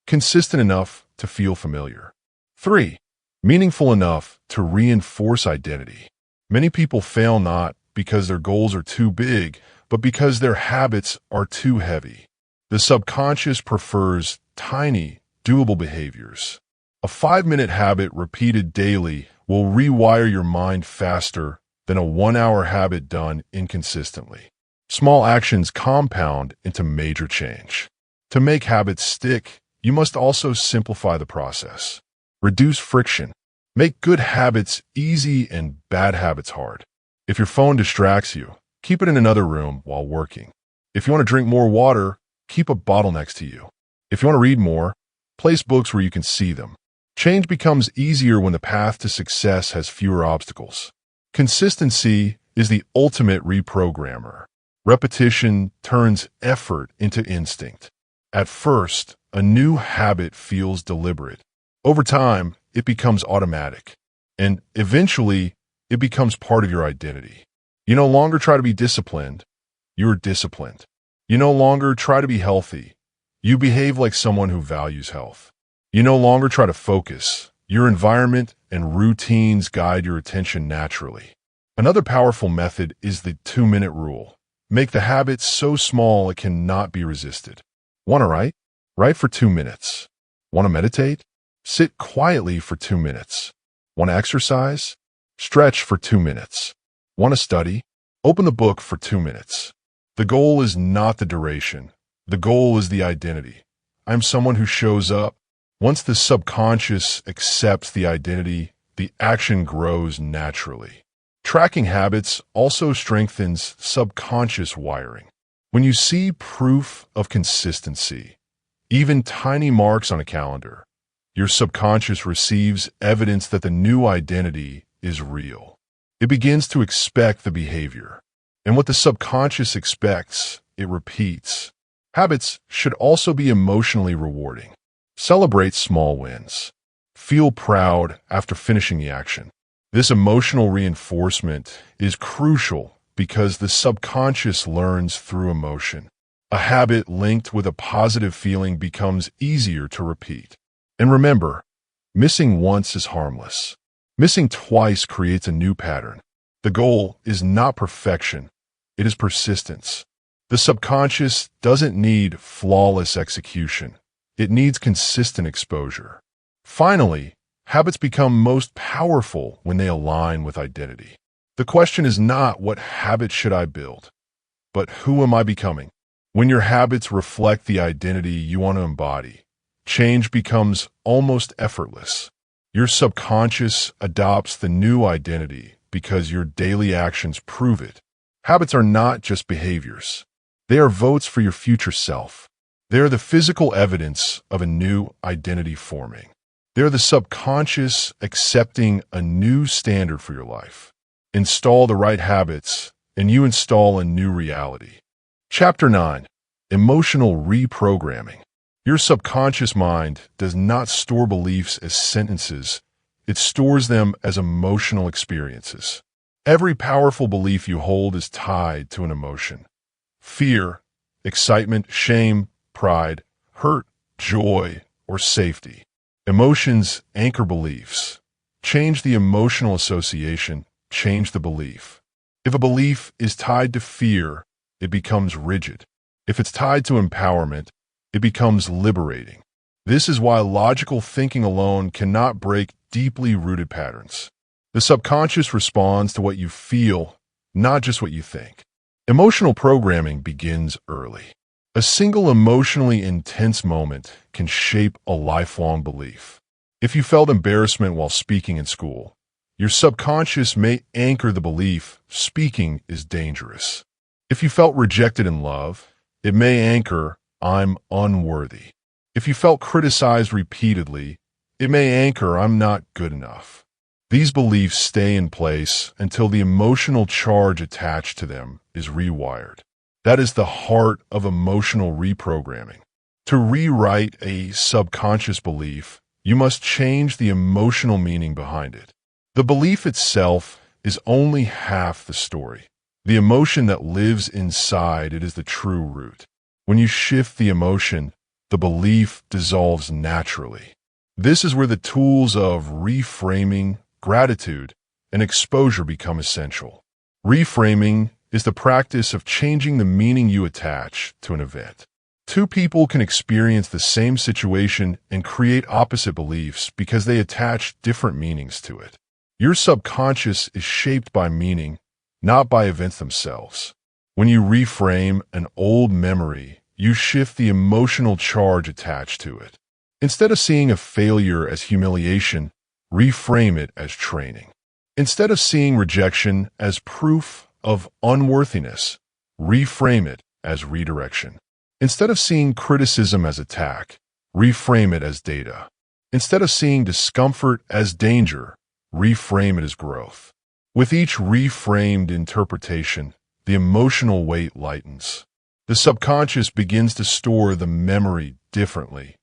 Consistent enough to feel familiar. 3. Meaningful enough to reinforce identity. Many people fail not because their goals are too big, but because their habits are too heavy. The subconscious prefers tiny, doable behaviors. A 5-minute habit repeated daily will rewire your mind faster than a 1-hour habit done inconsistently. Small actions compound into major change. To make habits stick, you must also simplify the process. Reduce friction. Make good habits easy and bad habits hard. If your phone distracts you, keep it in another room while working. If you want to drink more water, keep a bottle next to you. If you want to read more, place books where you can see them. Change becomes easier when the path to success has fewer obstacles. Consistency is the ultimate reprogrammer. Repetition turns effort into instinct. At first, a new habit feels deliberate. Over time, it becomes automatic. And eventually, it becomes part of your identity. You no longer try to be disciplined. You're disciplined. You no longer try to be healthy. You behave like someone who values health. You no longer try to focus. Your environment and routines guide your attention naturally. Another powerful method is the 2-minute rule. Make the habit so small it cannot be resisted. Want to write? Write for 2 minutes. Want to meditate? Sit quietly for 2 minutes. Want to exercise? Stretch for 2 minutes. Want to study? Open the book for 2 minutes. The goal is not the duration. The goal is the identity. I'm someone who shows up. Once the subconscious accepts the identity, the action grows naturally. Tracking habits also strengthens subconscious wiring. When you see proof of consistency, even tiny marks on a calendar, your subconscious receives evidence that the new identity is real. It begins to expect the behavior. And what the subconscious expects, it repeats. Habits should also be emotionally rewarding. Celebrate small wins. Feel proud after finishing the action. This emotional reinforcement is crucial because the subconscious learns through emotion. A habit linked with a positive feeling becomes easier to repeat. And remember, missing once is harmless. Missing twice creates a new pattern. The goal is not perfection, it is persistence. The subconscious doesn't need flawless execution. It needs consistent exposure. Finally, habits become most powerful when they align with identity. The question is not what habit should I build, but who am I becoming? When your habits reflect the identity you want to embody, change becomes almost effortless. Your subconscious adopts the new identity because your daily actions prove it. Habits are not just behaviors. They are votes for your future self. They are the physical evidence of a new identity forming. They are the subconscious accepting a new standard for your life. Install the right habits, and you install a new reality. Chapter 9. Emotional Reprogramming. Your subconscious mind does not store beliefs as sentences. It stores them as emotional experiences. Every powerful belief you hold is tied to an emotion. Fear, excitement, shame, pride, hurt, joy, or safety. Emotions anchor beliefs. Change the emotional association, change the belief. If a belief is tied to fear, it becomes rigid. If it's tied to empowerment, it becomes liberating. This is why logical thinking alone cannot break deeply rooted patterns. The subconscious responds to what you feel, not just what you think. Emotional programming begins early. A single emotionally intense moment can shape a lifelong belief. If you felt embarrassment while speaking in school, your subconscious may anchor the belief speaking is dangerous. If you felt rejected in love, it may anchor I'm unworthy. If you felt criticized repeatedly, it may anchor I'm not good enough. These beliefs stay in place until the emotional charge attached to them is rewired. That is the heart of emotional reprogramming. To rewrite a subconscious belief, you must change the emotional meaning behind it. The belief itself is only half the story. The emotion that lives inside it is the true root. When you shift the emotion, the belief dissolves naturally. This is where the tools of reframing, gratitude, and exposure become essential. Reframing is the practice of changing the meaning you attach to an event. Two people can experience the same situation and create opposite beliefs because they attach different meanings to it. Your subconscious is shaped by meaning, not by events themselves. When you reframe an old memory, you shift the emotional charge attached to it. Instead of seeing a failure as humiliation, reframe it as training. Instead of seeing rejection as proof of unworthiness, reframe it as redirection. Instead of seeing criticism as attack, reframe it as data. Instead of seeing discomfort as danger, reframe it as growth. With each reframed interpretation, the emotional weight lightens. The subconscious begins to store the memory differently,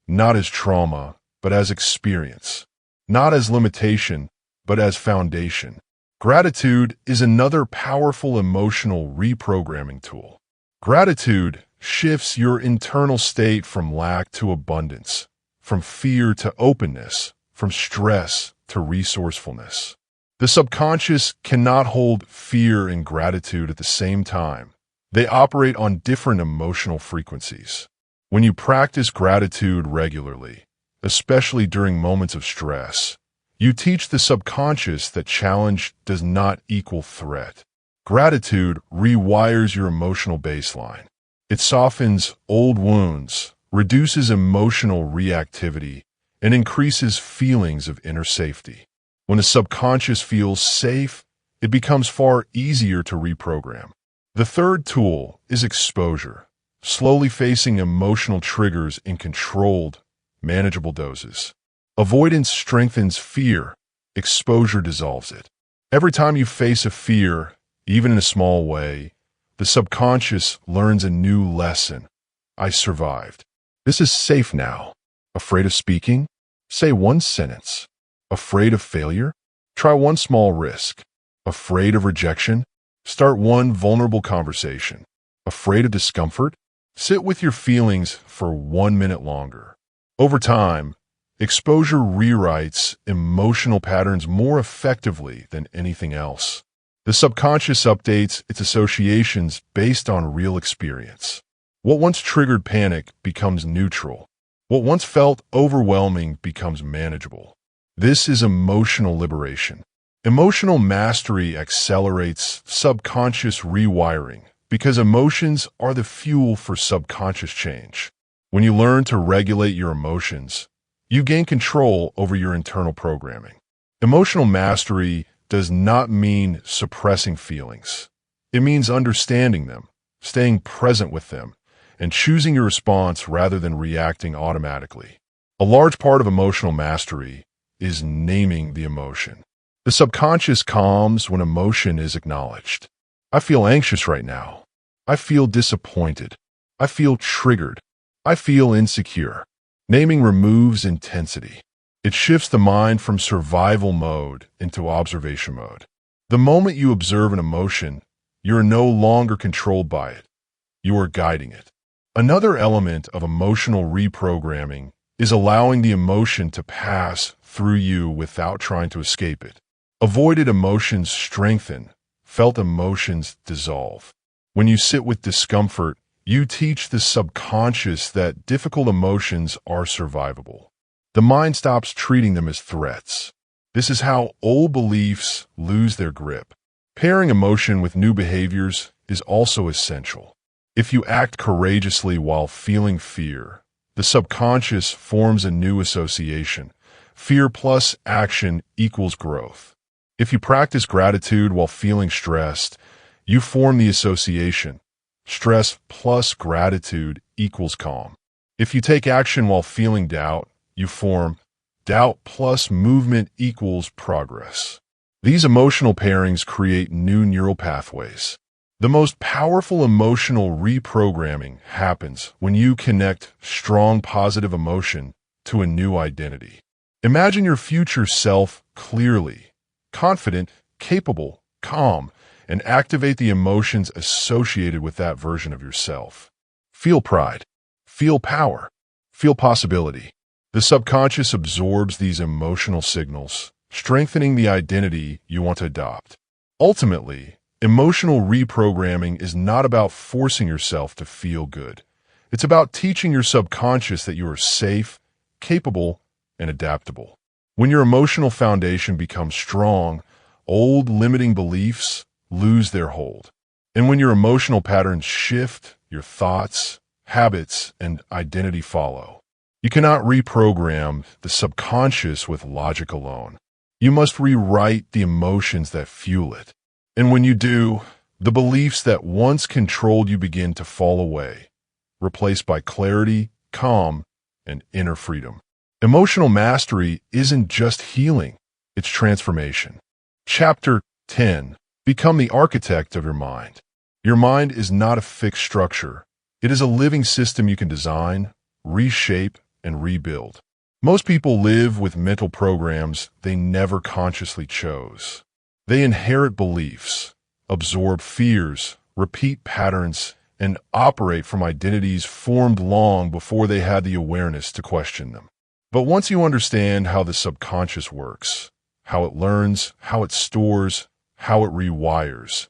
not as trauma, but as experience. Not as limitation, but as foundation. Gratitude is another powerful emotional reprogramming tool. Gratitude shifts your internal state from lack to abundance, from fear to openness, from stress to resourcefulness. The subconscious cannot hold fear and gratitude at the same time. They operate on different emotional frequencies. When you practice gratitude regularly, especially during moments of stress, you teach the subconscious that challenge does not equal threat. Gratitude rewires your emotional baseline. It softens old wounds, reduces emotional reactivity, and increases feelings of inner safety. When the subconscious feels safe, it becomes far easier to reprogram. The third tool is exposure, slowly facing emotional triggers in controlled, manageable doses. Avoidance strengthens fear, exposure dissolves it. Every time you face a fear, even in a small way, the subconscious learns a new lesson. I survived. This is safe now. Afraid of speaking? Say one sentence. Afraid of failure? Try one small risk. Afraid of rejection? Start one vulnerable conversation. Afraid of discomfort? Sit with your feelings for 1 minute longer. Over time, exposure rewrites emotional patterns more effectively than anything else. The subconscious updates its associations based on real experience. What once triggered panic becomes neutral. What once felt overwhelming becomes manageable. This is emotional liberation. Emotional mastery accelerates subconscious rewiring because emotions are the fuel for subconscious change. When you learn to regulate your emotions, you gain control over your internal programming. Emotional mastery does not mean suppressing feelings. It means understanding them, staying present with them, and choosing your response rather than reacting automatically. A large part of emotional mastery is naming the emotion. The subconscious calms when emotion is acknowledged. I feel anxious right now. I feel disappointed. I feel triggered. I feel insecure. Naming removes intensity. It shifts the mind from survival mode into observation mode. The moment you observe an emotion, you are no longer controlled by it. You are guiding it. Another element of emotional reprogramming is allowing the emotion to pass through you without trying to escape it. Avoided emotions strengthen, felt emotions dissolve. When you sit with discomfort, you teach the subconscious that difficult emotions are survivable. The mind stops treating them as threats. This is how old beliefs lose their grip. Pairing emotion with new behaviors is also essential. If you act courageously while feeling fear, the subconscious forms a new association. Fear plus action equals growth. If you practice gratitude while feeling stressed, you form the association. Stress plus gratitude equals calm. If you take action while feeling doubt, you form doubt plus movement equals progress. These emotional pairings create new neural pathways. The most powerful emotional reprogramming happens when you connect strong positive emotion to a new identity. Imagine your future self clearly, confident, capable, calm, and activate the emotions associated with that version of yourself. Feel pride. Feel power. Feel possibility. The subconscious absorbs these emotional signals, strengthening the identity you want to adopt. Ultimately, emotional reprogramming is not about forcing yourself to feel good. It's about teaching your subconscious that you are safe, capable, and adaptable. When your emotional foundation becomes strong, old limiting beliefs lose their hold. And when your emotional patterns shift, your thoughts, habits, and identity follow. You cannot reprogram the subconscious with logic alone. You must rewrite the emotions that fuel it. And when you do, the beliefs that once controlled you begin to fall away, replaced by clarity, calm, and inner freedom. Emotional mastery isn't just healing, it's transformation. Chapter 10. Become the architect of your mind. Your mind is not a fixed structure. It is a living system you can design, reshape, and rebuild. Most people live with mental programs they never consciously chose. They inherit beliefs, absorb fears, repeat patterns, and operate from identities formed long before they had the awareness to question them. But once you understand how the subconscious works, how it learns, how it stores, how it rewires,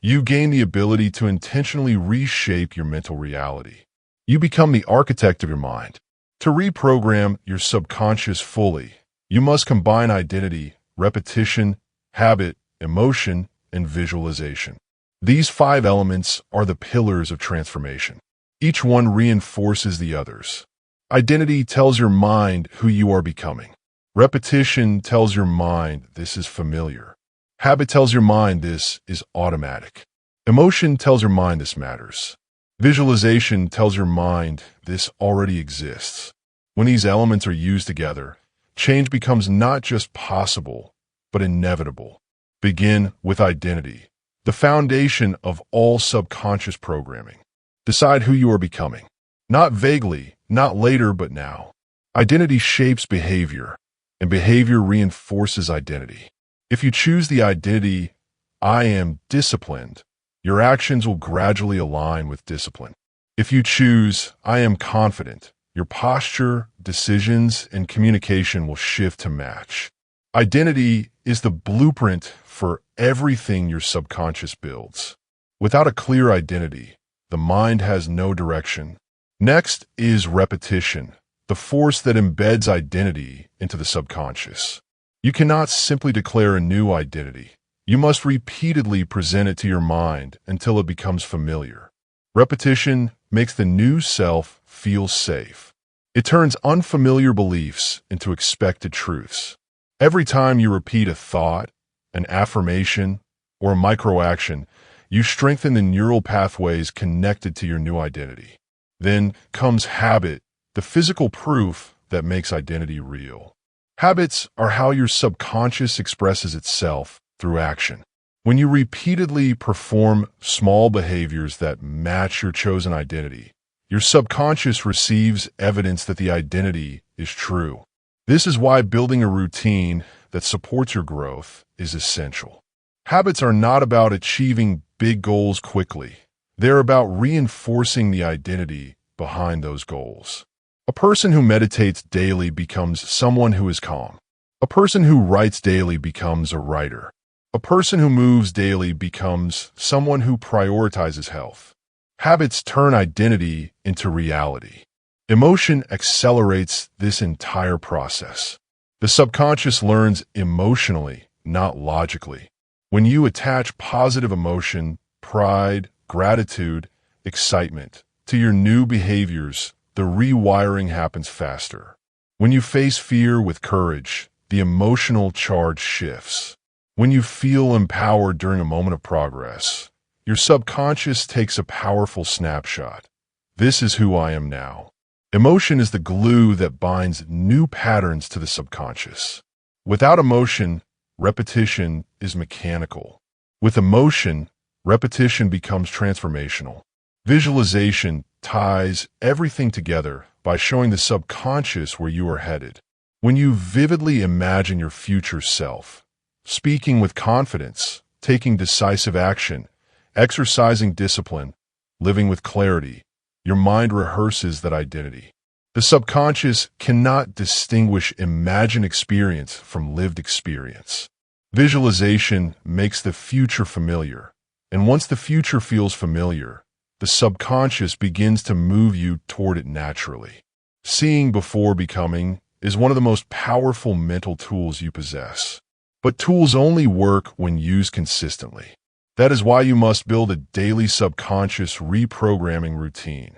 you gain the ability to intentionally reshape your mental reality. You become the architect of your mind. To reprogram your subconscious fully, you must combine identity, repetition, habit, emotion, and visualization. These 5 elements are the pillars of transformation. Each one reinforces the others. Identity tells your mind who you are becoming. Repetition tells your mind this is familiar. Habit tells your mind this is automatic. Emotion tells your mind this matters. Visualization tells your mind this already exists. When these elements are used together, change becomes not just possible, but inevitable. Begin with identity, the foundation of all subconscious programming. Decide who you are becoming. Not vaguely, not later, but now. Identity shapes behavior, and behavior reinforces identity. If you choose the identity, I am disciplined, your actions will gradually align with discipline. If you choose, I am confident, your posture, decisions, and communication will shift to match. Identity is the blueprint for everything your subconscious builds. Without a clear identity, the mind has no direction. Next is repetition, the force that embeds identity into the subconscious. You cannot simply declare a new identity. You must repeatedly present it to your mind until it becomes familiar. Repetition makes the new self feel safe. It turns unfamiliar beliefs into expected truths. Every time you repeat a thought, an affirmation, or a microaction, you strengthen the neural pathways connected to your new identity. Then comes habit, the physical proof that makes identity real. Habits are how your subconscious expresses itself through action. When you repeatedly perform small behaviors that match your chosen identity, your subconscious receives evidence that the identity is true. This is why building a routine that supports your growth is essential. Habits are not about achieving big goals quickly. They're about reinforcing the identity behind those goals. A person who meditates daily becomes someone who is calm. A person who writes daily becomes a writer. A person who moves daily becomes someone who prioritizes health. Habits turn identity into reality. Emotion accelerates this entire process. The subconscious learns emotionally, not logically. When you attach positive emotion, pride, gratitude, excitement to your new behaviors, the rewiring happens faster. When you face fear with courage, the emotional charge shifts. When you feel empowered during a moment of progress, your subconscious takes a powerful snapshot. This is who I am now. Emotion is the glue that binds new patterns to the subconscious. Without emotion, repetition is mechanical. With emotion, repetition becomes transformational. Visualization ties everything together by showing the subconscious where you are headed. When you vividly imagine your future self, speaking with confidence, taking decisive action, exercising discipline, living with clarity, your mind rehearses that identity. The subconscious cannot distinguish imagined experience from lived experience. Visualization makes the future familiar, and once the future feels familiar, the subconscious begins to move you toward it naturally. Seeing before becoming is one of the most powerful mental tools you possess. But tools only work when used consistently. That is why you must build a daily subconscious reprogramming routine,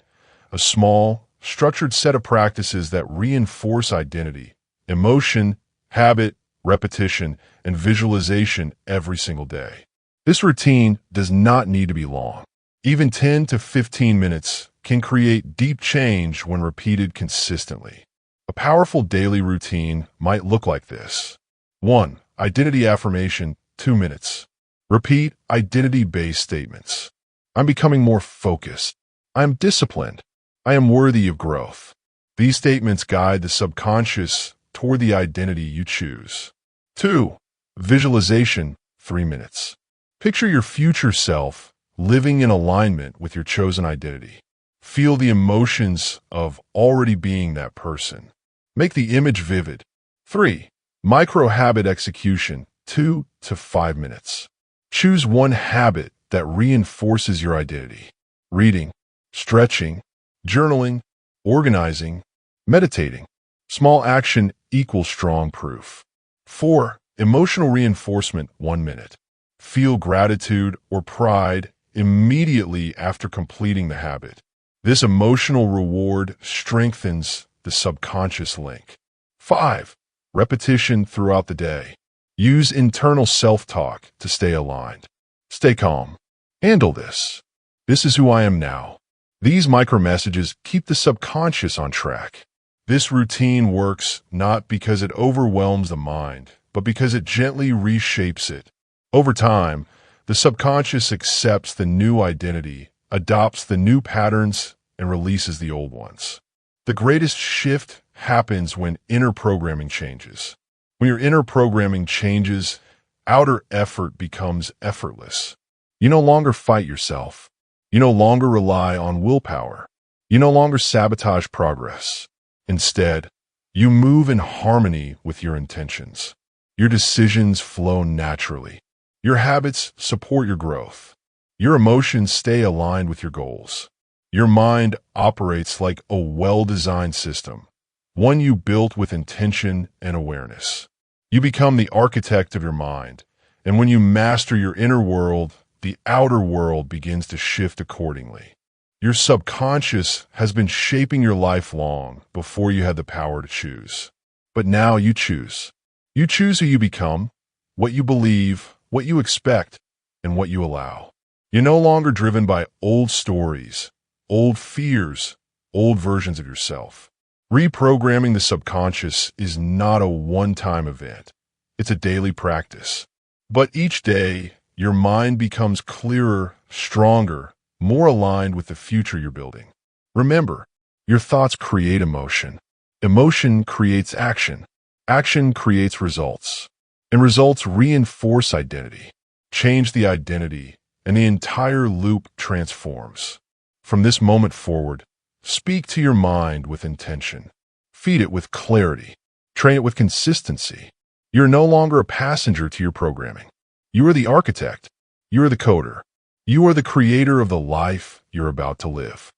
a small, structured set of practices that reinforce identity, emotion, habit, repetition, and visualization every single day. This routine does not need to be long. Even 10 to 15 minutes can create deep change when repeated consistently. A powerful daily routine might look like this. 1. Identity affirmation, 2 minutes. Repeat identity-based statements. I'm becoming more focused. I am disciplined. I am worthy of growth. These statements guide the subconscious toward the identity you choose. 2. Visualization, 3 minutes. Picture your future self living in alignment with your chosen identity. Feel the emotions of already being that person. Make the image vivid. 3. Micro-habit execution, 2 to 5 minutes. Choose one habit that reinforces your identity. Reading, stretching, journaling, organizing, meditating. Small action equals strong proof. 4. Emotional reinforcement, 1 minute. Feel gratitude or pride immediately after completing the habit. This emotional reward strengthens the subconscious link. 5. Repetition throughout the day. Use internal self-talk to stay aligned. Stay calm. Handle this. This is who I am now. These micro-messages keep the subconscious on track. This routine works not because it overwhelms the mind, but because it gently reshapes it. Over time, the subconscious accepts the new identity, adopts the new patterns, and releases the old ones. The greatest shift happens when inner programming changes. When your inner programming changes, outer effort becomes effortless. You no longer fight yourself. You no longer rely on willpower. You no longer sabotage progress. Instead, you move in harmony with your intentions. Your decisions flow naturally. Your habits support your growth. Your emotions stay aligned with your goals. Your mind operates like a well-designed system, one you built with intention and awareness. You become the architect of your mind, and when you master your inner world, the outer world begins to shift accordingly. Your subconscious has been shaping your life long before you had the power to choose. But now you choose. You choose who you become, what you believe, what you expect, and what you allow. You're no longer driven by old stories, old fears, old versions of yourself. Reprogramming the subconscious is not a one-time event. It's a daily practice. But each day, your mind becomes clearer, stronger, more aligned with the future you're building. Remember, your thoughts create emotion. Emotion creates action. Action creates results. And results reinforce identity. Change the identity, and the entire loop transforms. From this moment forward, speak to your mind with intention. Feed it with clarity. Train it with consistency. You're no longer a passenger to your programming. You are the architect. You are the coder. You are the creator of the life you're about to live.